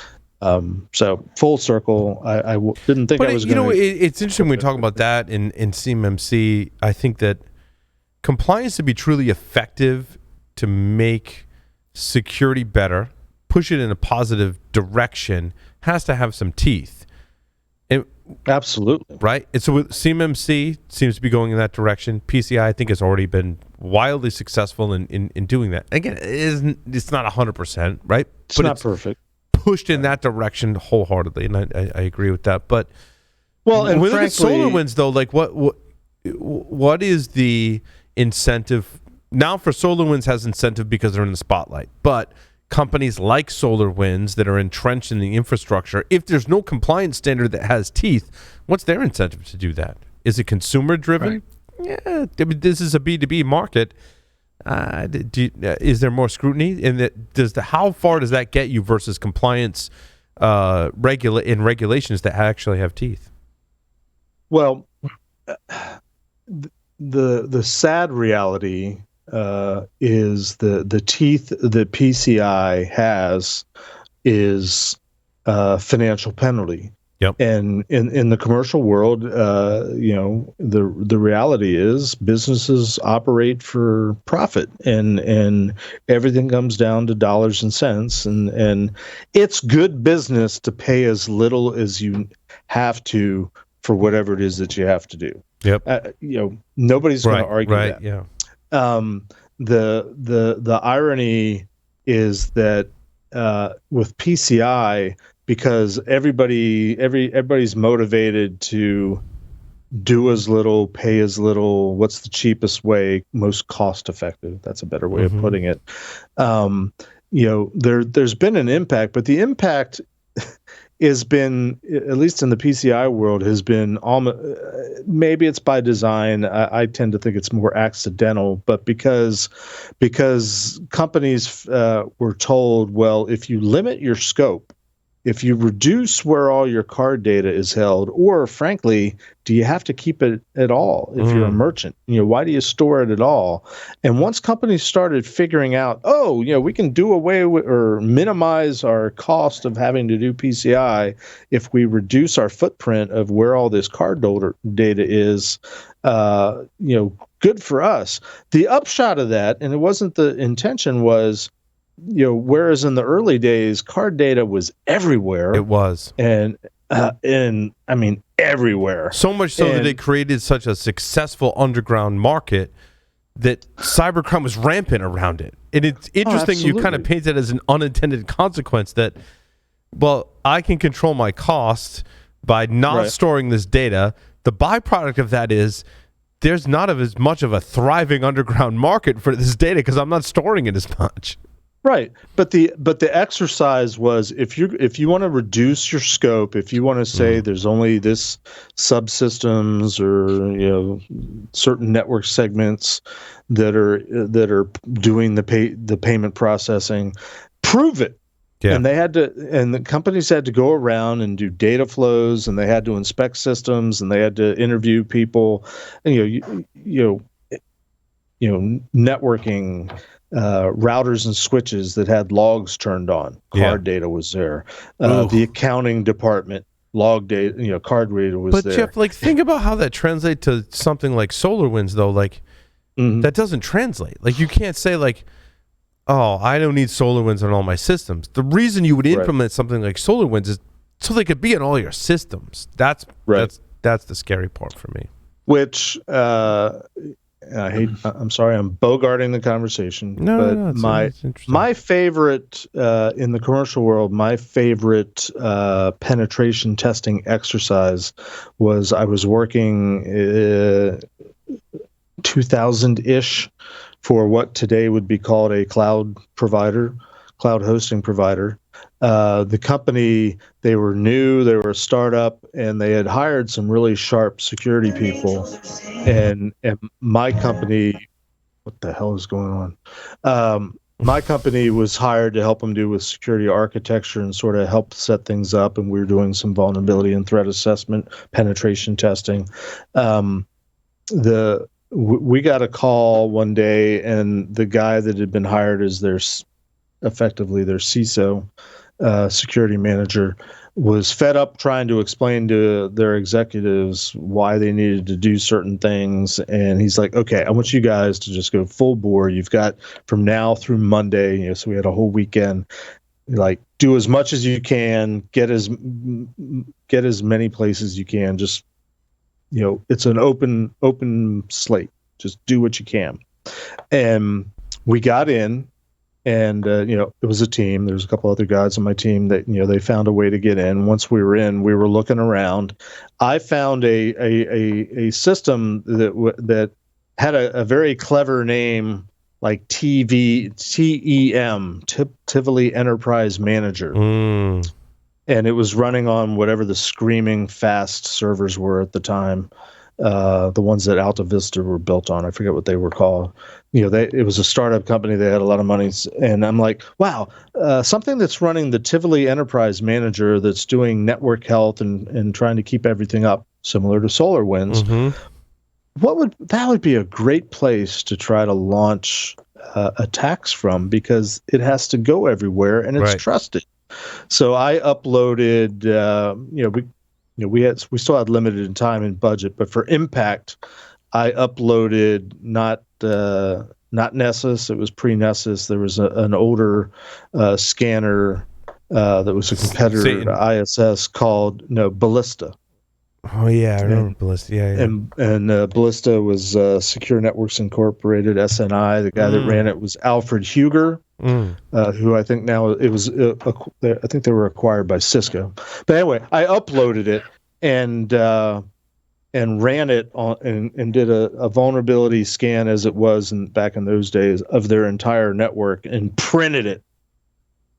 So full circle, I didn't think I was going to. It's interesting when we talk about that in CMMC. I think that compliance to be truly effective, to make security better, push it in a positive direction, has to have some teeth. Absolutely. Right? And so with CMMC seems to be going in that direction. PCI, I think, has already been wildly successful in doing that. Again, it's not 100%, right? It's not perfect. Pushed in that direction wholeheartedly, and I agree with that. But and when we look at SolarWinds, though, like what is the incentive now for SolarWinds? Has incentive because they're in the spotlight, but companies like SolarWinds that are entrenched in the infrastructure, if there's no compliance standard that has teeth, what's their incentive to do that? Is it consumer driven? Right. Yeah, I mean, this is a B2B market. Is there more scrutiny in that? How far does that get you versus compliance in regulations that actually have teeth? Well, the sad reality is the teeth that PCI has is financial penalty. Yep. And in the commercial world, the reality is businesses operate for profit, and everything comes down to dollars and cents, and it's good business to pay as little as you have to for whatever it is that you have to do. Yep. Nobody's going to argue that. Yeah. The irony is that with PCI, because everybody's motivated to do as little, pay as little. What's the cheapest way, most cost effective? That's a better way of putting it. There's been an impact, but the impact has been, at least in the PCI world, has been almost, maybe it's by design. I tend to think it's more accidental, but because companies were told, well, if you limit your scope, if you reduce where all your card data is held, or frankly, do you have to keep it at all if you're a merchant? Why do you store it at all? And once companies started figuring out, we can do away with or minimize our cost of having to do PCI if we reduce our footprint of where all this card data is, good for us. The upshot of that, and it wasn't the intention, was, whereas in the early days, card data was everywhere. It was. And I mean, everywhere. So much so that it created such a successful underground market that cybercrime was rampant around it. And it's interesting you kind of paint it as an unintended consequence that, well, I can control my costs by not storing this data. The byproduct of that is there's not as much of a thriving underground market for this data because I'm not storing it as much. Right, but the exercise was, if you want to reduce your scope, if you want to say there's only this subsystems or certain network segments that are doing the payment processing, prove it. Yeah. And the companies had to go around and do data flows, and they had to inspect systems, and they had to interview people, and networking, routers and switches that had logs turned on. Card data was there. The accounting department, log data, card data was there. But Jeff, like, think about how that translates to something like SolarWinds, though. Like, that doesn't translate. Like, you can't say, like, oh, I don't need SolarWinds on all my systems. The reason you would implement something like SolarWinds is so they could be on all your systems. That's the scary part for me. Which I'm sorry, I'm bogarting the conversation. My favorite in the commercial world, my favorite penetration testing exercise was I was working 2000-ish for what today would be called a cloud hosting provider. The company, they were new, they were a startup, and they had hired some really sharp security people. And my company, what the hell is going on? My company was hired to help them do with security architecture and sort of help set things up. And we were doing some vulnerability and threat assessment, penetration testing. We got a call one day, and the guy that had been hired as effectively their CISO, security manager, was fed up trying to explain to their executives why they needed to do certain things. And he's like, okay, I want you guys to just go full bore. You've got from now through Monday, so we had a whole weekend, like, do as much as you can, get as many places as you can. Just, it's an open slate. Just do what you can. And we got in, and it was a team. There's a couple other guys on my team that they found a way to get in. Once we were in, we were looking around. I found a system that had a very clever name, like TEM, Tivoli Enterprise Manager. And it was running on whatever the screaming fast servers were at the time. The ones that Alta Vista were built on. I forget what they were called. It was a startup company. They had a lot of money. And I'm like, wow, something that's running the Tivoli Enterprise Manager that's doing network health and trying to keep everything up, similar to SolarWinds. That would be a great place to try to launch attacks from, because it has to go everywhere and it's trusted. So I uploaded, we still had limited time and budget, but for impact, I uploaded not Nessus. It was pre-Nessus. There was an older scanner that was a competitor to ISS called Ballista. Oh yeah, I remember Ballista. Yeah. And Ballista was Secure Networks Incorporated, SNI. The guy that ran it was Alfred Huger, who I think now I think they were acquired by Cisco. But anyway, I uploaded it and ran it on and did a vulnerability scan as it was back in those days of their entire network and printed it.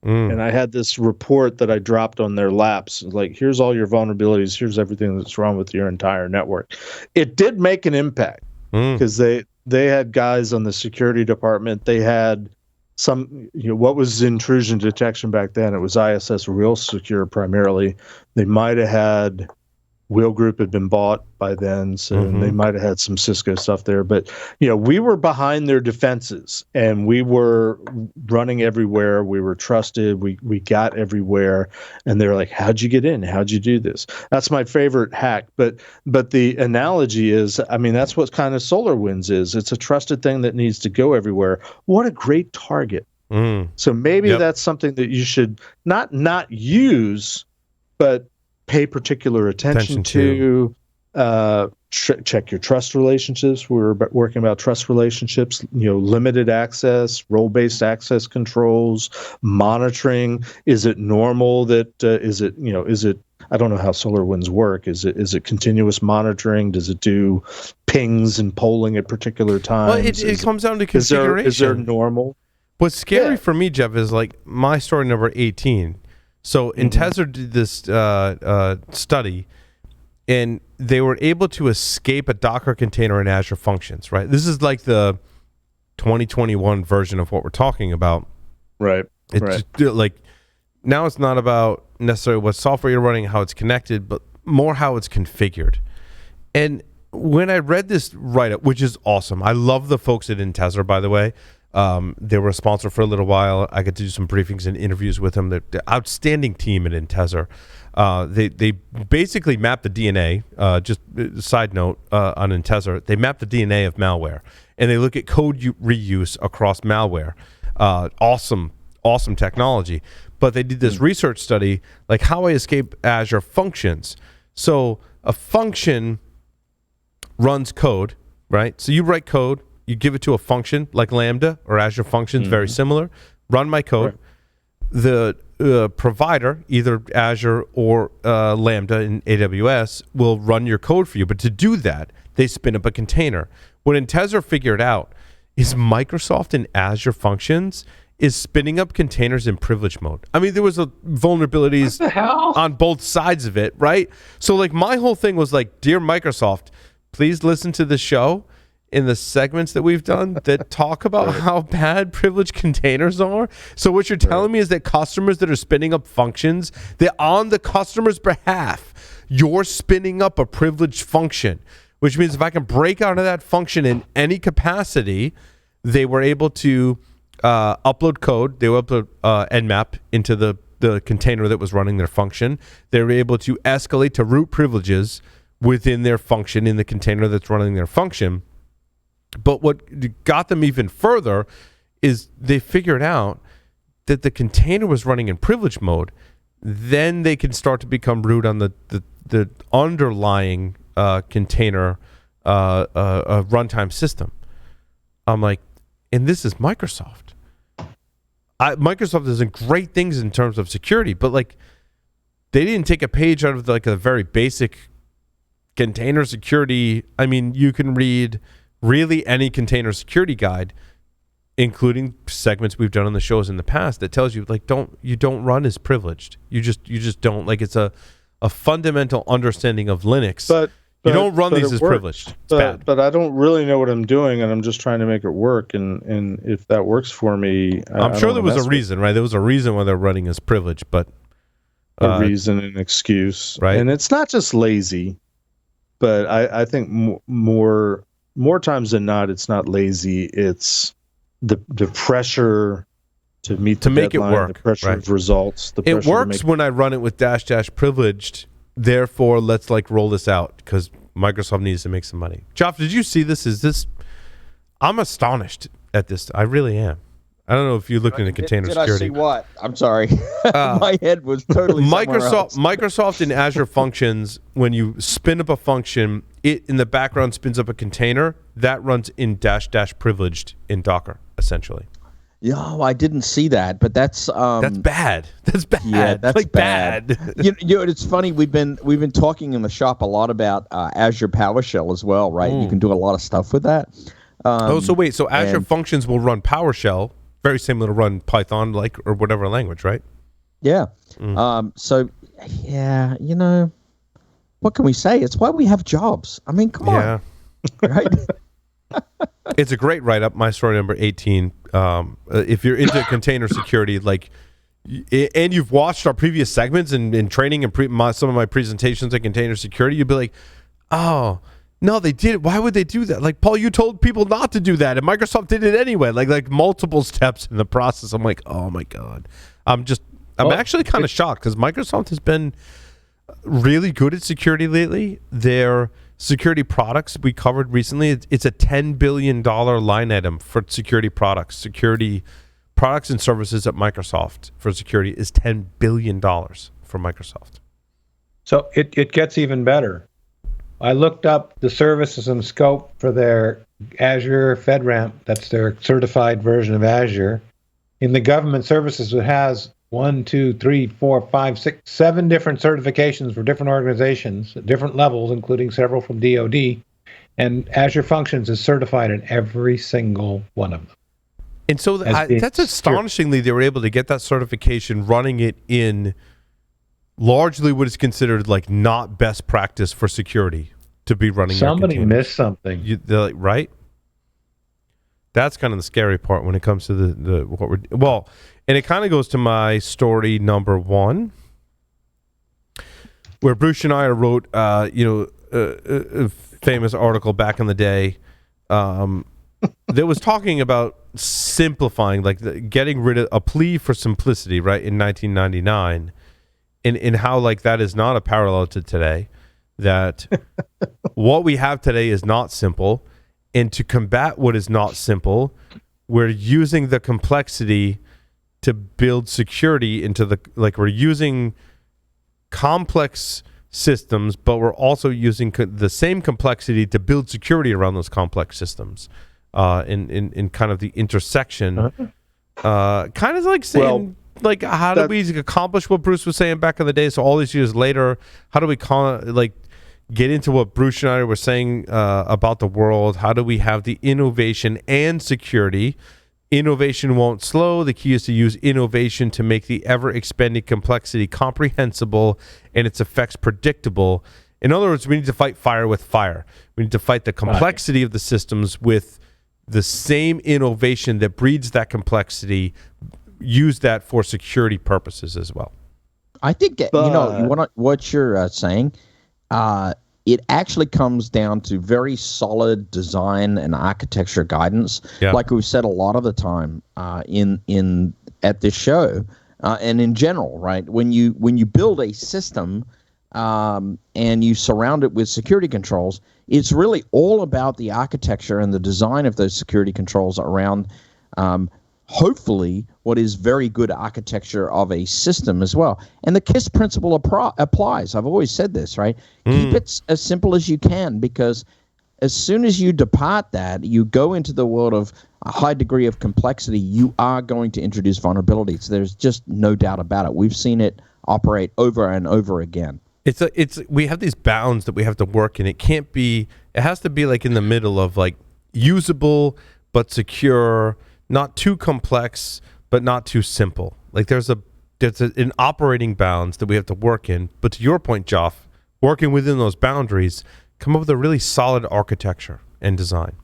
And I had this report that I dropped on their laps, like, here's all your vulnerabilities, here's everything that's wrong with your entire network. It did make an impact, because they had guys on the security department. They had some, what was intrusion detection back then? It was ISS Real Secure primarily. They might have had Wheel Group had been bought by then, so they might have had some Cisco stuff there. But, we were behind their defenses, and we were running everywhere. We were trusted. We got everywhere. And they're like, how'd you get in? How'd you do this? That's my favorite hack. But the analogy is, that's what kind of SolarWinds is. It's a trusted thing that needs to go everywhere. What a great target. So maybe that's something that you should not use, but pay particular attention to. Check your trust relationships. We're working about trust relationships, limited access, role-based access controls, monitoring. Is it normal that, is it, I don't know how SolarWinds work. Is it continuous monitoring? Does it do pings and polling at particular times? Well, it comes down to configuration. Is there normal? What's scary for me, Jeff, is like my story number 18. So Intezzer did this study, and they were able to escape a Docker container in Azure Functions, right? This is like the 2021 version of what we're talking about. Right. It's just, like, now it's not about necessarily what software you're running, how it's connected, but more how it's configured. And when I read this write-up, which is awesome, I love the folks at Intezzer, by the way. They were a sponsor for a little while. I got to do some briefings and interviews with them. They're outstanding team at Intezzer. They basically map the DNA. Just a side note on Intezzer, they map the DNA of malware, and they look at code reuse across malware. Awesome technology. But they did this research study, like how I escape Azure Functions. So a function runs code, right? So you write code, you give it to a function like Lambda or Azure Functions, very similar. Run my code. Right. The provider, either Azure or Lambda in AWS, will run your code for you. But to do that, they spin up a container. What Intezzer figured out is Microsoft and Azure Functions is spinning up containers in privilege mode. I mean, there was vulnerabilities on both sides of it, right? So like my whole thing was like, dear Microsoft, please listen to the show in the segments that we've done that talk about how bad privileged containers are. So what you're telling me is that customers that are spinning up functions, that on the customer's behalf, you're spinning up a privileged function, which means if I can break out of that function in any capacity, they were able to upload code. They will upload Nmap into the container that was running their function. They were able to escalate to root privileges within their function in the container that's running their function. But what got them even further is they figured out that the container was running in privilege mode. Then they can start to become root on the underlying container runtime system. I'm like, and this is Microsoft. Microsoft does great things in terms of security, but like they didn't take a page out of like a very basic container security. I mean, you can read really any container security guide, including segments we've done on the shows in the past, that tells you like you don't run as privileged. You just don't. Like it's a fundamental understanding of Linux. But you don't run these as privileged. It's bad. But I don't really know what I'm doing, and I'm just trying to make it work. And if that works for me, I'm sure there was a reason, right? There was a reason why they're running as privileged, but a reason, an excuse, right? And it's not just lazy, but I think more times than not, it's not lazy. It's the pressure to meet the make deadline, it work. The pressure of results. It works when I run it with -- privileged. Therefore, let's like roll this out because Microsoft needs to make some money. Joff, did you see this? I'm astonished at this. I really am. I don't know if you looked into container security. Did I see what? I'm sorry. My head was totally Microsoft and Azure Functions, when you spin up a function, it in the background spins up a container that runs in -- privileged in Docker, essentially. Yeah, I didn't see that, but that's bad. That's bad. Yeah, that's like bad. you know, it's funny. We've been talking in the shop a lot about Azure PowerShell as well, right? You can do a lot of stuff with that. So Azure Functions will run PowerShell, very similar to run Python, like or whatever language, right? Yeah. So yeah, you know, what can we say? It's why we have jobs. I mean, come on, right? It's a great write-up. My story number 18. If you're into container security, like, and you've watched our previous segments and training and some of my presentations on container security, you'd be like, oh, no, they did it. Why would they do that? Like, Paul, you told people not to do that, and Microsoft did it anyway. Like multiple steps in the process. I'm like, oh my God. I'm actually kind of shocked because Microsoft has been really good at security lately. Their security products we covered recently, it's a $10 billion line item for security products. Security products and services at Microsoft for security is $10 billion for Microsoft. So it gets even better. I looked up the services and scope for their Azure FedRAMP. That's their certified version of Azure. In the government services, it has 1, 2, 3, 4, 5, 6, 7 different certifications for different organizations at different levels, including several from DoD. And Azure Functions is certified in every single one of them. And so that's astonishingly they were able to get that certification running it in largely what is considered like not best practice for security to be running. Somebody missed something. Like, right? That's kind of the scary part when it comes to the what we're well, and it kind of goes to my story number 1, where Bruce and I wrote, famous article back in the day that was talking about simplifying, like getting rid of a plea for simplicity, right, in 1999, in how like that is not a parallel to today, that what we have today is not simple, and to combat what is not simple, we're using the complexity to build security into the, like, we're using complex systems, but we're also using the same complexity to build security around those complex systems, in kind of the intersection. Kind of like saying, like, how do we accomplish what Bruce was saying back in the day? So all these years later, how do we get into what Bruce and I were saying about the world? How do we have the innovation and security? Innovation won't slow. The key is to use innovation to make the ever-expanding complexity comprehensible and its effects predictable. In other words, we need to fight fire with fire. We need to fight the complexity of the systems with the same innovation that breeds that complexity. Use that for security purposes as well. I think, what you're saying, it actually comes down to very solid design and architecture guidance, like we've said a lot of the time in at this show, and in general, right? When you build a system and you surround it with security controls, it's really all about the architecture and the design of those security controls around hopefully what is very good architecture of a system as well. And the KISS principle applies. I've always said this, right? Keep it as simple as you can, because as soon as you depart that, you go into the world of a high degree of complexity, you are going to introduce vulnerabilities. There's just no doubt about it. We've seen it operate over and over again. We have these bounds that we have to work in. It has to be like in the middle of like usable but secure, not too complex, but not too simple. Like there's an operating bounds that we have to work in. But to your point, Joff, working within those boundaries, come up with a really solid architecture and design.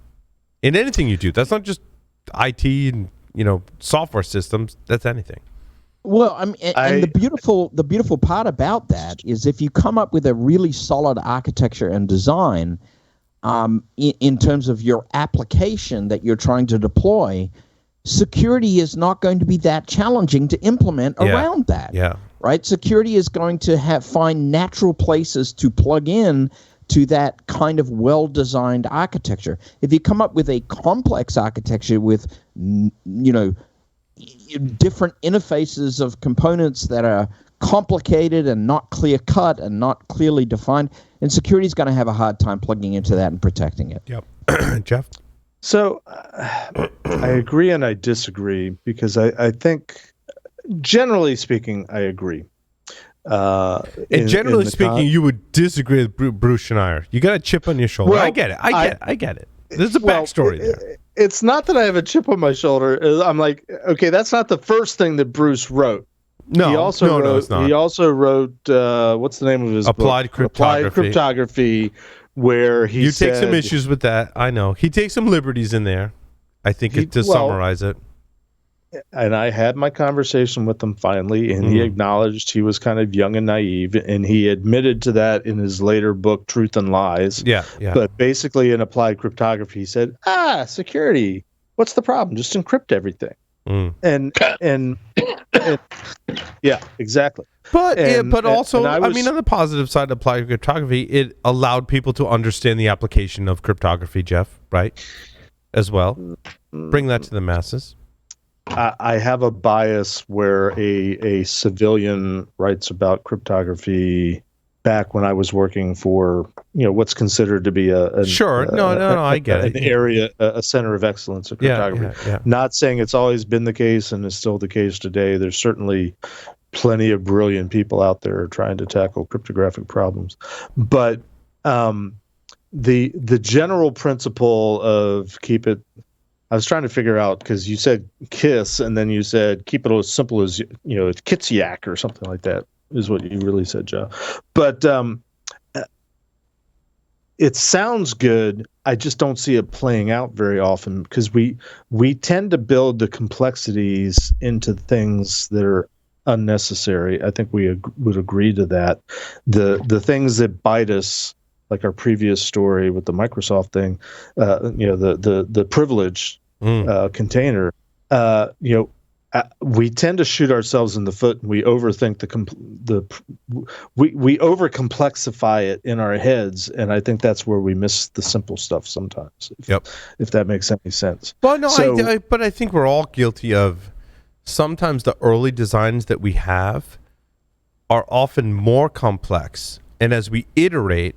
In anything you do, that's not just IT and software systems. That's anything. Well, I mean, and the beautiful part about that is if you come up with a really solid architecture and design, in terms of your application that you're trying to deploy, security is not going to be that challenging to implement around that. Yeah. Right? Security is going to find natural places to plug in to that kind of well-designed architecture. If you come up with a complex architecture with, different interfaces of components that are complicated and not clear-cut and not clearly defined, and security is going to have a hard time plugging into that and protecting it. Yep. Jeff? So I agree and I disagree, because I think, generally speaking, I agree. And generally speaking, you would disagree with Bruce Schneier. You got a chip on your shoulder. Well, I get it. I get it. There's a backstory there. It's not that I have a chip on my shoulder. I'm like, okay, that's not the first thing that Bruce wrote. No, he also wrote, it's not. He also wrote, what's the name of his Applied book? Applied Cryptography, where he take some issues with that. I know. He takes some liberties in there, I think, to summarize it. And I had my conversation with him finally, and he acknowledged he was kind of young and naive, and he admitted to that in his later book, Truth and Lies. Yeah. But basically in Applied Cryptography, he said, security, what's the problem? Just encrypt everything. And yeah, exactly. But also, I mean, on the positive side of Applied Cryptography, it allowed people to understand the application of cryptography, Jeff, right? As well. Bring that to the masses. I have a bias where a civilian writes about cryptography back when I was working for, what's considered to be I get it. An area, a center of excellence in cryptography. Yeah. Not saying it's always been the case and is still the case today. There's certainly plenty of brilliant people out there trying to tackle cryptographic problems. But the general principle of keep it, I was trying to figure out, because you said KISS and then you said keep it as simple as, Kitsiak or something like that is what you really said, Joe. But it sounds good. I just don't see it playing out very often, because we tend to build the complexities into things that are unnecessary. I think we would agree to that. The things that bite us like our previous story with the Microsoft thing, the privilege container, we tend to shoot ourselves in the foot, and we overthink we over complexify it in our heads, and I think that's where we miss the simple stuff sometimes. If that makes any sense. Well, no, but I think we're all guilty of sometimes the early designs that we have are often more complex, and as we iterate,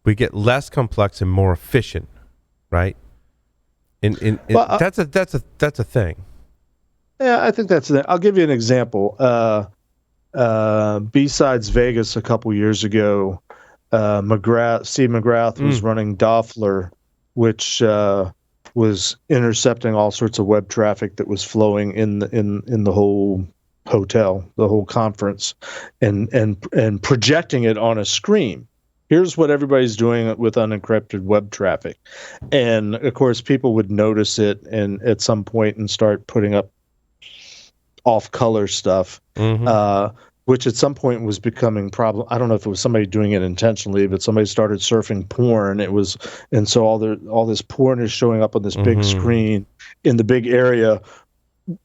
we get less complex and more efficient, right? That's a thing. Yeah, I think that's it. I'll give you an example. B-Sides Vegas a couple years ago, Steve McGrath was running Doppler, which was intercepting all sorts of web traffic that was flowing in the whole hotel, the whole conference, and projecting it on a screen. Here's what everybody's doing with unencrypted web traffic. And of course, people would notice it and at some point and start putting up off-color stuff, which at some point was becoming problem. I don't know if it was somebody doing it intentionally, but somebody started surfing porn. And so all this porn is showing up on this big screen in the big area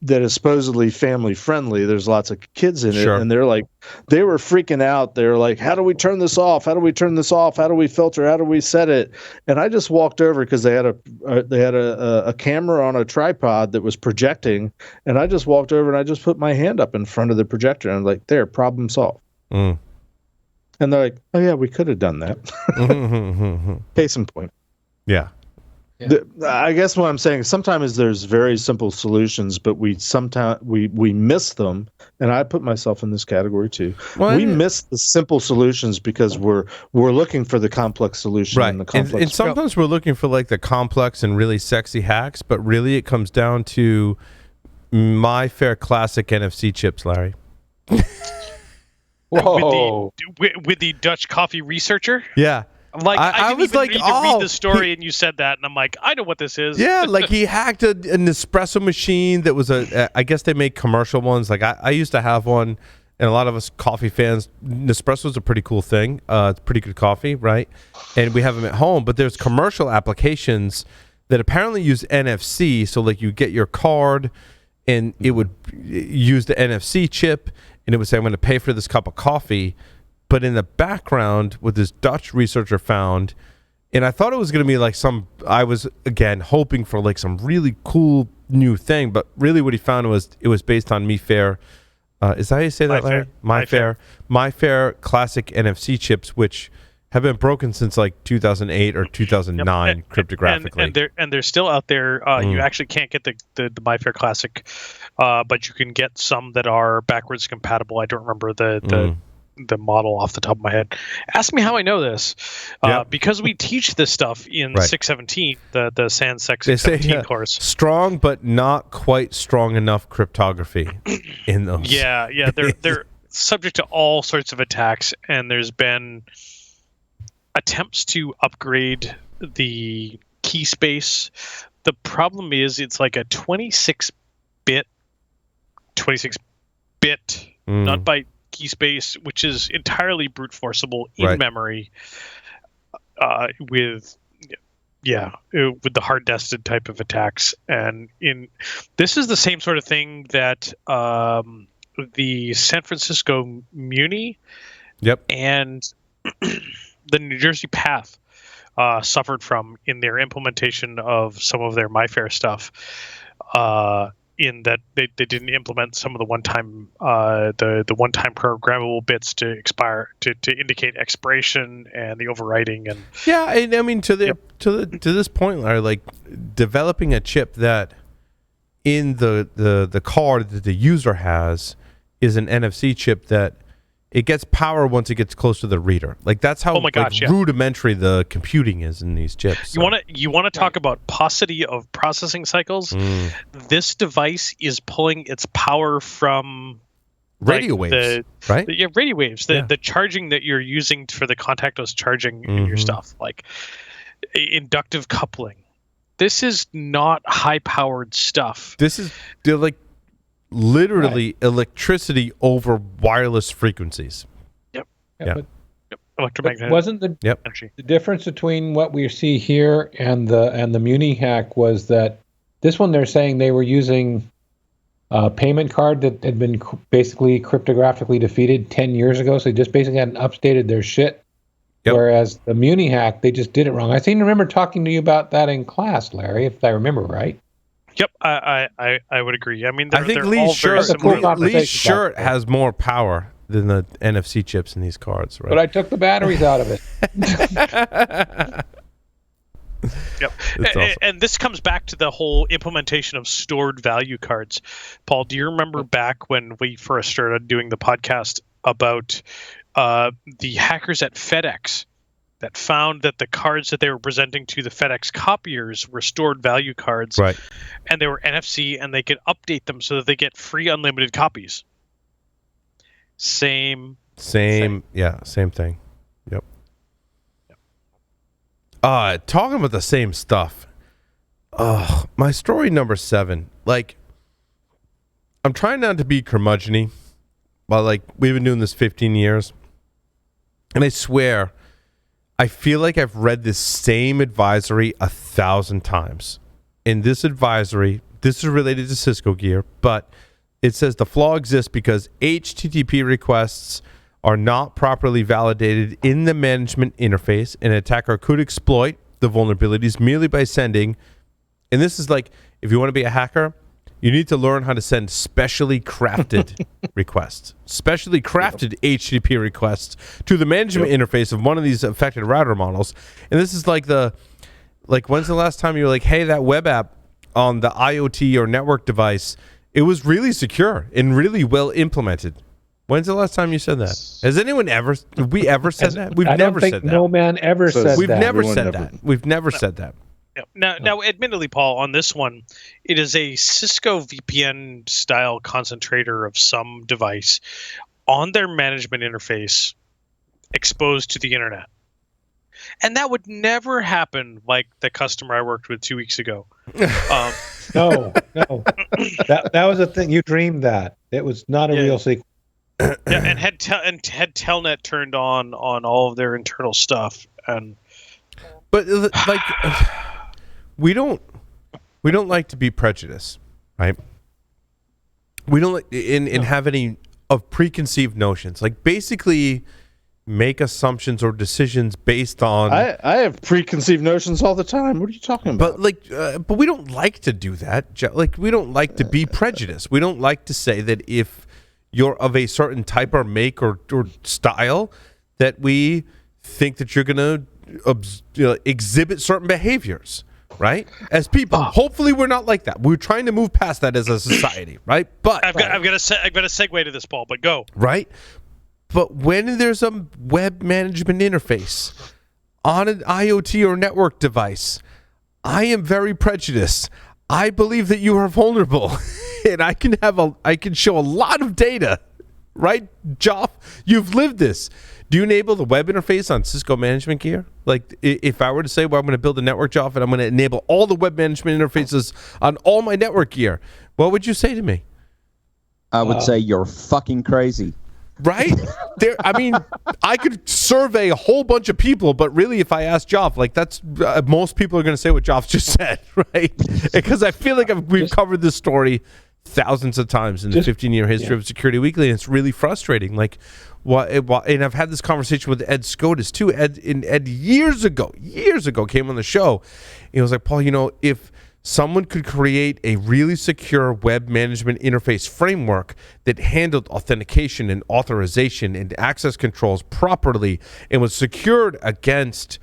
that is supposedly family friendly. There's lots of kids in it, and they were freaking out. They're like, how do we turn this off? How do we turn this off? How do we filter? How do we set it? And I just walked over because they had a camera on a tripod that was projecting, and I just walked over and I just put my hand up in front of the projector and I'm like, there, problem solved. And they're like, oh yeah, we could have done that. Case in point. Yeah. I guess what I'm saying is sometimes there's very simple solutions, but we miss them, and I put myself in this category too. We miss the simple solutions because we're looking for the complex solution, right? And the complex. And sometimes we're looking for like the complex and really sexy hacks, but really it comes down to my fair classic NFC chips, Larry. Whoa! With the Dutch coffee researcher. Yeah. Like I was like, read the story, and you said that, and I'm like, I know what this is. Yeah, like he hacked an Nespresso machine that was I guess they make commercial ones. Like I used to have one, and a lot of us coffee fans, Nespresso's a pretty cool thing. It's pretty good coffee, right? And we have them at home, but there's commercial applications that apparently use NFC. So like you get your card, and it would use the NFC chip, and it would say, I'm going to pay for this cup of coffee. But in the background, what this Dutch researcher found, and I thought it was going to be like I was, again, hoping for like some really cool new thing, but really what he found was it was based on MiFair. Is that how you say that, Larry? MiFair classic NFC chips, which have been broken since like 2008 or 2009 cryptographically. And they're still out there. You actually can't get the MiFair Classic, but you can get some that are backwards compatible. I don't remember the model off the top of my head. Ask me how I know this. Because we teach this stuff in 617, the SANS 617 course. Strong but not quite strong enough cryptography in those. Yeah, they're subject to all sorts of attacks, and there's been attempts to upgrade the key space. The problem is it's like a 26-bit not byte key space, which is entirely brute forceable in memory, with the hard destined type of attacks. And this is the same sort of thing that the San Francisco Muni and the New Jersey Path suffered from in their implementation of some of their MiFair stuff. In that they didn't implement some of the one-time programmable bits to expire to indicate expiration and the overwriting and and I mean to this point, Larry, like developing a chip that in the card that the user has is an NFC chip that it gets power once it gets close to the reader. Like that's how rudimentary the computing is in these chips. So. You want to talk about paucity of processing cycles? This device is pulling its power from radio waves, right? Radio waves. The charging that you're using for the contactless charging in your stuff, like inductive coupling. This is not high-powered stuff. They're like literally electricity over wireless frequencies. Yep. But electromagnetic Wasn't the energy. the difference between what we see here and the Muni hack was that this one they're saying they were using a payment card that had been basically cryptographically defeated 10 years ago, so they just basically hadn't updated their shit. Yep. Whereas the Muni hack, they just did it wrong. I seem to remember talking to you about that in class, Larry, if I remember right. Yep, I would agree. I mean, I think Lee's shirt has more power than the NFC chips in these cards, right? But I took the batteries out of it. Yep. Awesome. And this comes back to the whole implementation of stored value cards. Paul, do you remember back when we first started doing the podcast about the hackers at FedEx that found that the cards that they were presenting to the FedEx copiers were stored value cards, right? And they were NFC, and they could update them so that they get free unlimited copies. Same thing. Yep. Talking about the same stuff. My story number 7. Like, I'm trying not to be curmudgeon-y, but like we've been doing this 15 years, and I swear, I feel like I've read this same advisory 1,000 times. In this advisory, this is related to Cisco gear, but it says the flaw exists because HTTP requests are not properly validated in the management interface. An attacker could exploit the vulnerabilities merely by sending, and this is like, if you want to be a hacker, you need to learn how to send specially crafted requests, specially crafted HTTP requests to the management interface of one of these affected router models. And this is like when's the last time you were like, hey, that web app on the IoT or network device, it was really secure and really well implemented. When's the last time you said that? Has anyone ever? Have we ever said that? We've never said that. No man ever said that. We've never said that. We've never said that. Now, admittedly, Paul, on this one, it is a Cisco VPN style concentrator of some device on their management interface exposed to the internet. And that would never happen like the customer I worked with 2 weeks ago. No. That was a thing. You dreamed that. It was not a real secret. Yeah, and had Telnet turned on all of their internal stuff. But like, we don't like to be prejudiced, right? We don't like in have any of preconceived notions. Like, basically make assumptions or decisions based on. I have preconceived notions all the time. What are you talking about? But we don't like to do that. Like, we don't like to be prejudiced. We don't like to say that if you're of a certain type or make or style, that we think that you're going to exhibit certain behaviors, right? As people, hopefully we're not like that. We're trying to move past that as a society, right? But I've got a segue to this, Paul. But go right. But when there's a web management interface on an IoT or network device, I am very prejudiced. I believe that you are vulnerable, and I can show a lot of data, right? Joff, you've lived this. Do you enable the web interface on Cisco management gear? Like, if I were to say, well, I'm going to build a network, Joff, and I'm going to enable all the web management interfaces on all my network gear, what would you say to me? I would say you're fucking crazy. Right? I could survey a whole bunch of people, but really, if I ask Joff, like, that's most people are going to say what Joff just said, right? Because I feel like we've covered this story thousands of times in the 15-year history of Security Weekly, and it's really frustrating. Like, and I've had this conversation with Ed Scotus too. Ed years ago came on the show. He was like, Paul, if someone could create a really secure web management interface framework that handled authentication and authorization and access controls properly and was secured against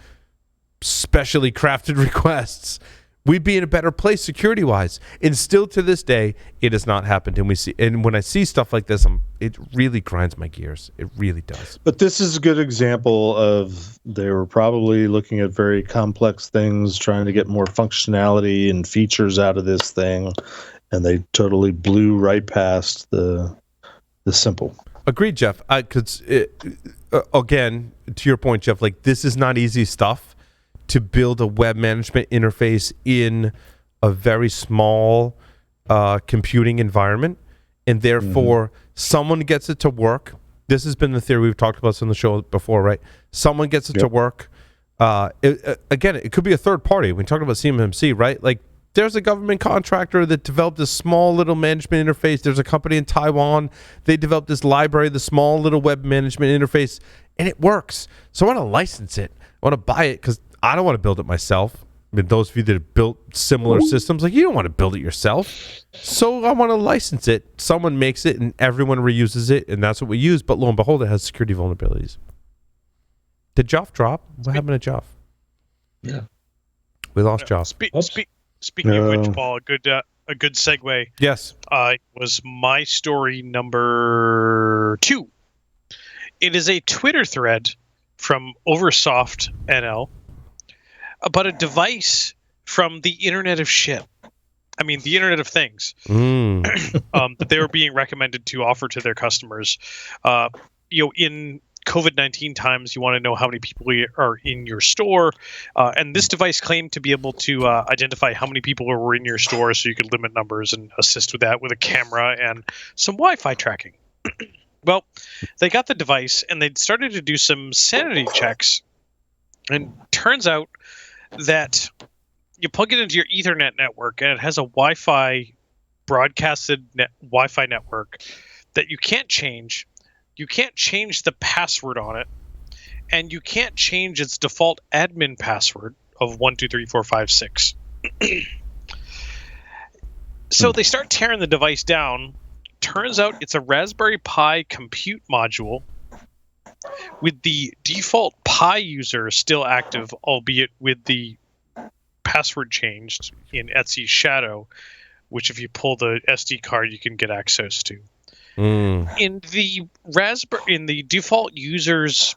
specially crafted requests, we'd be in a better place security-wise. And still to this day, it has not happened. And when I see stuff like this, it really grinds my gears. It really does. But this is a good example of they were probably looking at very complex things, trying to get more functionality and features out of this thing, and they totally blew right past the simple. Agreed, Jeff. Because again, to your point, Jeff, like, this is not easy stuff. To build a web management interface in a very small computing environment, and therefore someone gets it to work. this has been the theory we've talked about this on the show before, right? Someone gets it to work. Again, it could be a third party. We talked about CMMC, right? Like, there's a government contractor that developed this small little management interface. There's a company in Taiwan. They developed this library, the small little web management interface, and it works. So I want to license it. I want to buy it because I don't want to build it myself. I mean, those of you that have built similar systems, like, you don't want to build it yourself. So I want to license it. Someone makes it and everyone reuses it, and that's what we use. But lo and behold, it has security vulnerabilities. Did Joff drop? What happened to Joff? Yeah. We lost Joff. Speaking of which, Paul, a good segue. Yes. Was my story number 2. It is a Twitter thread from Oversoft NL about a device from the Internet of Shit. I mean, the Internet of Things. That they were being recommended to offer to their customers. In COVID-19 times, you want to know how many people are in your store. And this device claimed to be able to identify how many people were in your store so you could limit numbers and assist with that with a camera and some Wi-Fi tracking. Well, they got the device and they started to do some sanity checks. And turns out that you plug it into your Ethernet network and it has a Wi-Fi broadcasted Wi-Fi network that you can't change. You can't change the password on it, and you can't change its default admin password of 1234566. So they start tearing the device down. Turns out it's a Raspberry Pi compute module with the default Pi user still active, albeit with the password changed in Etsy's Shadow, which if you pull the SD card, you can get access to. In the default user's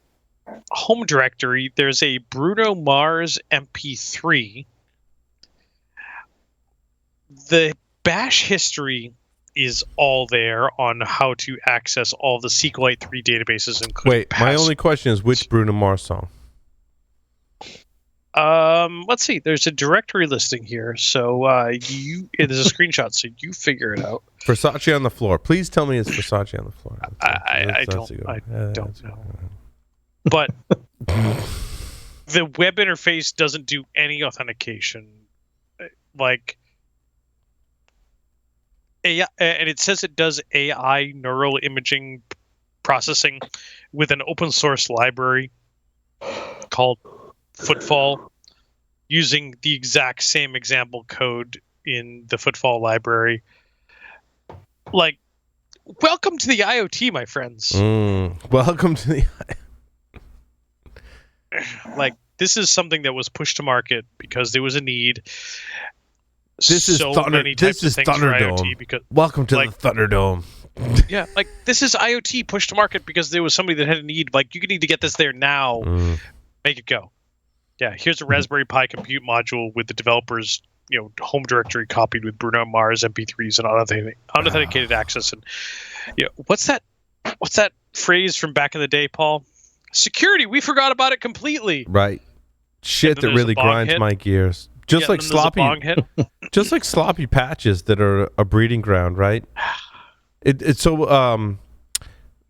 home directory, there's a Bruno Mars MP3. The bash history is all there on how to access all the SQLite 3 databases, including Wait, my only question is, which Bruno Mars song? Let's see. There's a directory listing here, so there's a screenshot, so you figure it out. Versace on the floor. Please tell me it's Versace on the floor. I don't know. But the web interface doesn't do any authentication. Like AI, and it says it does AI neural imaging processing with an open source library called Footfall, using the exact same example code in the Footfall library. Like, welcome to the IoT, my friends. Welcome to the like, this is something that was pushed to market because there was a need. This is Thunderdome. Because, welcome to the Thunderdome. Yeah, like, this is IoT pushed to market because there was somebody that had a need. Like, you need to get this there now. Make it go. Yeah, here's a Raspberry Pi compute module with the developer's home directory copied with Bruno Mars MP3s and unauthenticated access. And what's that phrase from back in the day, Paul? Security, we forgot about it completely. Right. Shit that really grinds my gears. Just like sloppy just like sloppy patches that are a breeding ground, right? It's so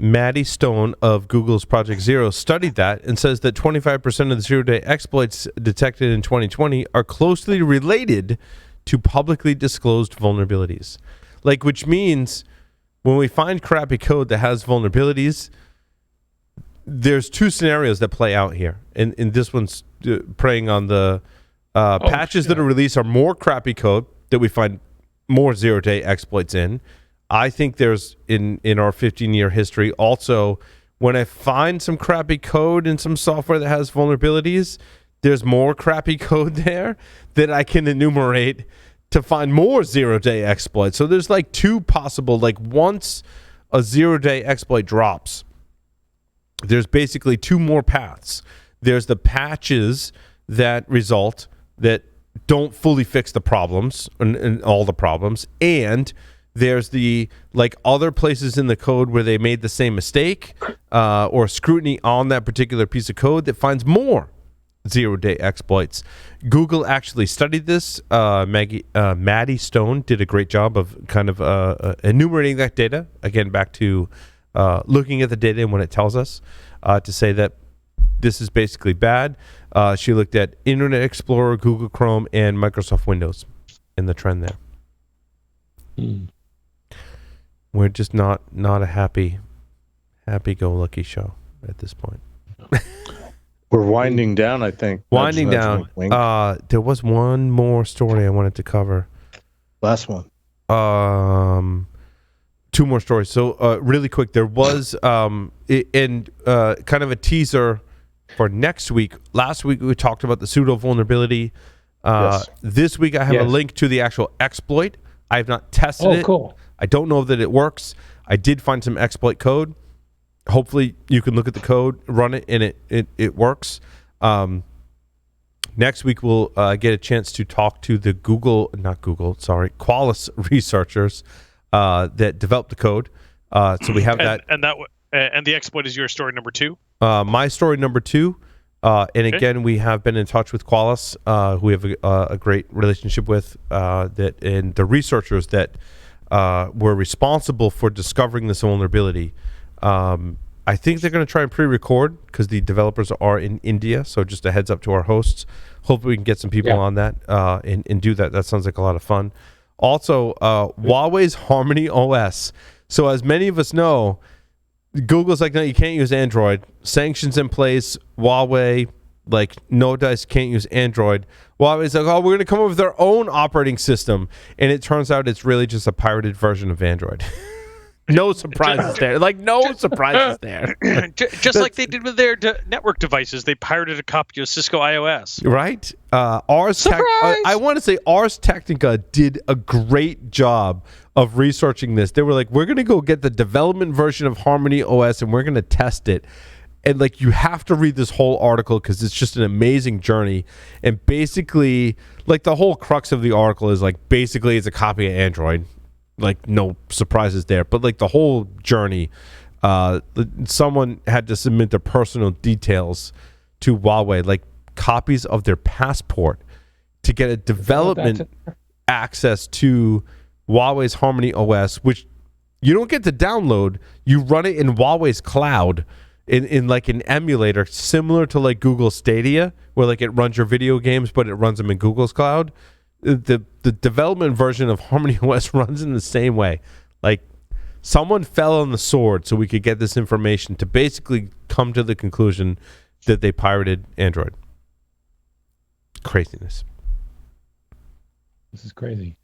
Maddie Stone of Google's Project Zero studied that and says that 25% of the zero-day exploits detected in 2020 are closely related to publicly disclosed vulnerabilities. Like, which means when we find crappy code that has vulnerabilities, there's two scenarios that play out here. And this one's preying on the patches that are released are more crappy code that we find more zero-day exploits in. I think there's, in our 15-year history, also, when I find some crappy code in some software that has vulnerabilities, there's more crappy code there that I can enumerate to find more zero-day exploits. So there's like two possible, like once a zero-day exploit drops, there's basically two more paths. There's the patches that result that don't fully fix the problems and all the problems, and there's the other places in the code where they made the same mistake or scrutiny on that particular piece of code that finds more zero-day exploits. Google actually studied this. Maddie Stone did a great job of kind of enumerating that data. Again, back to looking at the data and what it tells us to say that this is basically bad. She looked at Internet Explorer, Google Chrome, and Microsoft Windows in the trend there. We're just not a happy-go-lucky show at this point. We're winding down, I think. Winding down. Wink, wink. There was one more story I wanted to cover. Last one. 2 more stories. So really quick, there was kind of a teaser for next week. Last week we talked about the pseudo vulnerability. Yes. This week I have a link to the actual exploit. I have not tested it. Oh, cool. I don't know that it works. I did find some exploit code. Hopefully you can look at the code, run it, and it works. Next week we'll get a chance to talk to the Qualys researchers that developed the code. So we have that. And the exploit is your story number 2? My story number 2. Again, we have been in touch with Qualys, who we have a great relationship with, and the researchers that were responsible for discovering this vulnerability. I think they're going to try and pre-record because the developers are in India. So just a heads up to our hosts. Hopefully we can get some people on that and do that. That sounds like a lot of fun. Also, Huawei's HarmonyOS. So as many of us know, Google's like, no, you can't use Android. Sanctions in place. Huawei, like, no dice, can't use Android. Huawei's like, oh, we're going to come up with our own operating system. And it turns out it's really just a pirated version of Android. No surprises there. Like, no surprises there. Just like they did with their network devices. They pirated a copy of Cisco iOS. Right? I want to say Ars Technica did a great job of researching this. They were like, we're going to go get the development version of HarmonyOS and we're going to test it. And, like, you have to read this whole article because it's just an amazing journey. And basically, like, the whole crux of the article is, like, basically it's a copy of Android. Like, no surprises there, but like the whole journey, someone had to submit their personal details to Huawei, like copies of their passport, to get a development access to Huawei's HarmonyOS, which you don't get to download. You run it in Huawei's cloud in like an emulator similar to like Google Stadia, where like it runs your video games, but it runs them in Google's cloud. The development version of HarmonyOS runs in the same way. Like, someone fell on the sword so we could get this information to basically come to the conclusion that they pirated Android. Craziness. This is crazy.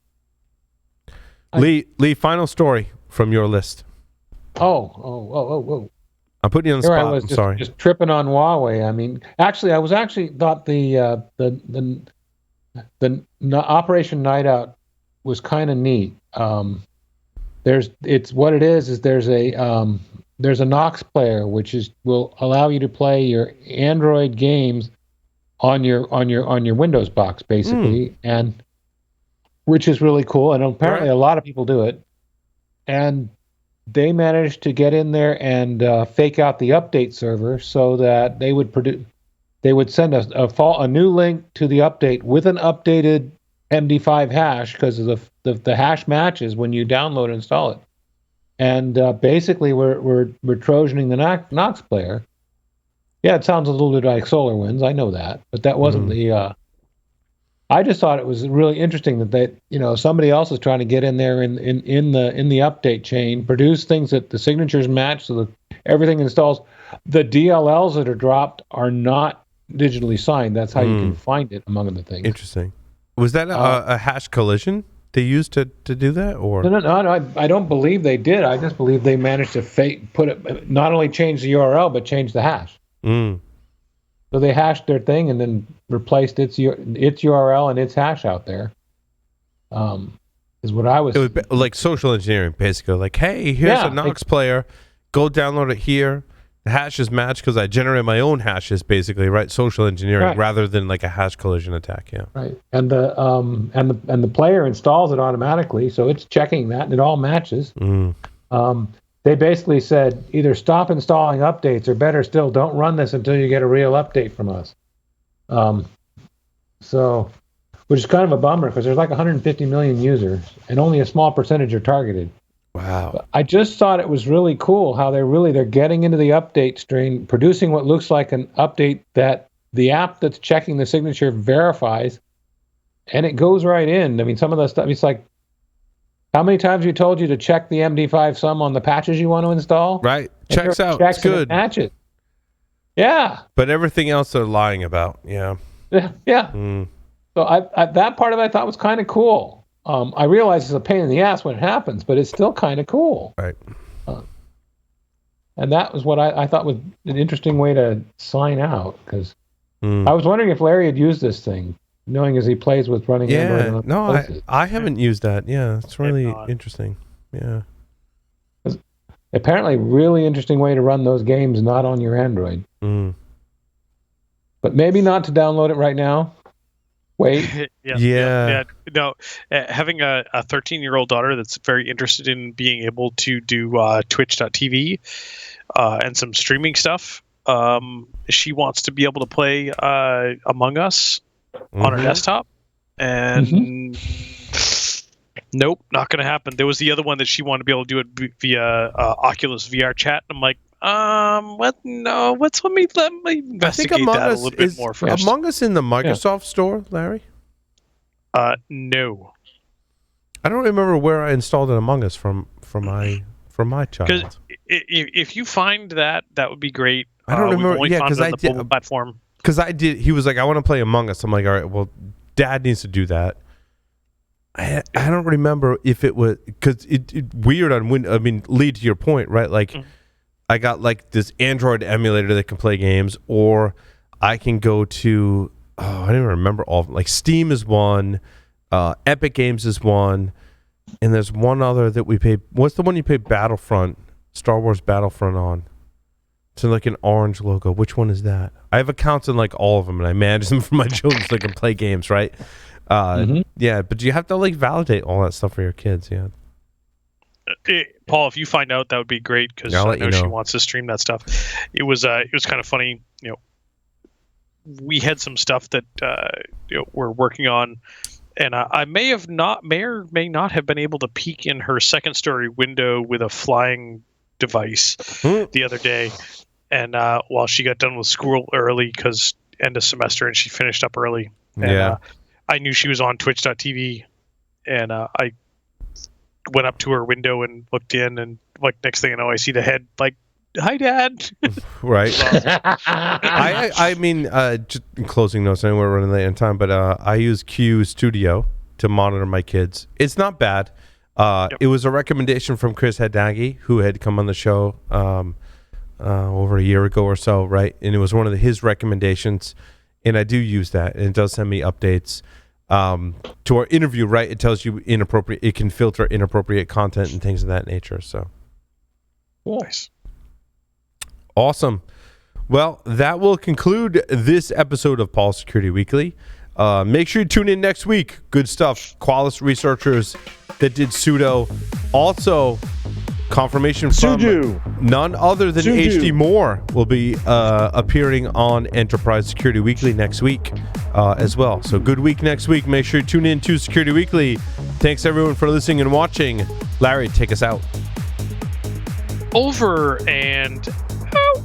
Lee, final story from your list. Oh. I'm putting you on the spot. I'm sorry. Just tripping on Huawei. I mean, actually, I thought the Operation Night Out was kind of neat. There's a Nox player which will allow you to play your Android games on your Windows box basically, and which is really cool. And apparently a lot of people do it. And they managed to get in there and fake out the update server so that they would send a new link to the update with an updated MD5 hash because of the hash matches when you download and install it. And basically, we're Trojaning the Nox player. Yeah, it sounds a little bit like SolarWinds. I know that, but that wasn't the. I just thought it was really interesting that somebody else is trying to get in there in the update chain, produce things that the signatures match so that everything installs. The DLLs that are dropped are not digitally signed. That's how you can find it among other things. Interesting. Was that a hash collision they used to do that, or no? I don't believe they did. I just believe they managed to not only change the URL but change the hash. So they hashed their thing and then replaced its URL and its hash out there. Is what I was. It was like social engineering, basically. Like, hey, here's a Nox player. Go download it here. The hashes match because I generate my own hashes, basically, right? Social engineering rather than like a hash collision attack, yeah. Right, and the player installs it automatically, so it's checking that, and it all matches. They basically said either stop installing updates, or better still, don't run this until you get a real update from us. So, which is kind of a bummer because there's like 150 million users, and only a small percentage are targeted. Wow. But I just thought it was really cool how they're getting into the update stream, producing what looks like an update that the app that's checking the signature verifies, and it goes right in. I mean, some of the stuff, it's like, how many times we told you to check the MD5 sum on the patches you want to install? Right. Checks out. Checks It's good. Matches. Yeah. But everything else they're lying about. Yeah. Yeah. So I that part of it I thought was kind of cool. I realize it's a pain in the ass when it happens, but it's still kind of cool. Right. And that was what I thought was an interesting way to sign out, because I was wondering if Larry had used this thing, knowing as he plays with running Android. Yeah. No, I haven't used that. Yeah. It's really interesting. Yeah. Apparently, really interesting way to run those games not on your Android. But maybe not to download it right now. Wait. Yeah. No, having a 13-year-old daughter that's very interested in being able to do Twitch.tv and some streaming stuff. She wants to be able to play Among Us on her desktop, and nope, not going to happen. There was the other one that she wanted to be able to do it via Oculus VR chat. I'm like, what? No, let me investigate that a little bit more first. Among Us in the Microsoft store, Larry? No. I don't remember where I installed an Among Us from my child. Because if you find that would be great. I don't remember. Yeah, because I did. Platform. Because I did. He was like, I want to play Among Us. I'm like, all right, well, Dad needs to do that. I don't remember if it was, because it weird on Windows. I mean, lead to your point, right? Like, I got like this Android emulator that can play games, or I can go to, I don't even remember all of them. Like Steam is one, Epic Games is one, and there's one other that we pay. What's the one you pay Battlefront, Star Wars Battlefront on? It's like an orange logo. Which one is that? I have accounts in like all of them, and I manage them for my children so they can play games, right? Yeah, but you have to like validate all that stuff for your kids. Yeah. Paul, if you find out, that would be great, because I know she wants to stream that stuff. It was kind of funny. We had some stuff that we're working on, and I may or may not have been able to peek in her second story window with a flying device the other day, and while she got done with school early because end of semester, and she finished up early. And, I knew she was on Twitch.tv, and I went up to her window and looked in, and like next thing I know, I see the head like, "Hi, Dad." Right. I mean, just in closing notes, I know we're running late on time, but I use Q Studio to monitor my kids. It's not bad. It was a recommendation from Chris Hednagi, who had come on the show over a year ago or so, right? And it was one of his recommendations, and I do use that, and it does send me updates to our interview, right? It tells you inappropriate. It can filter inappropriate content and things of that nature. So, nice, awesome. Well, that will conclude this episode of Paul Security Weekly. Make sure you tune in next week. Good stuff. Qualys researchers that did sudo. Also, confirmation from none other than HD Moore will be appearing on Enterprise Security Weekly next week as well. So good week next week. Make sure you tune in to Security Weekly. Thanks everyone for listening and watching. Larry, take us out. Over and out.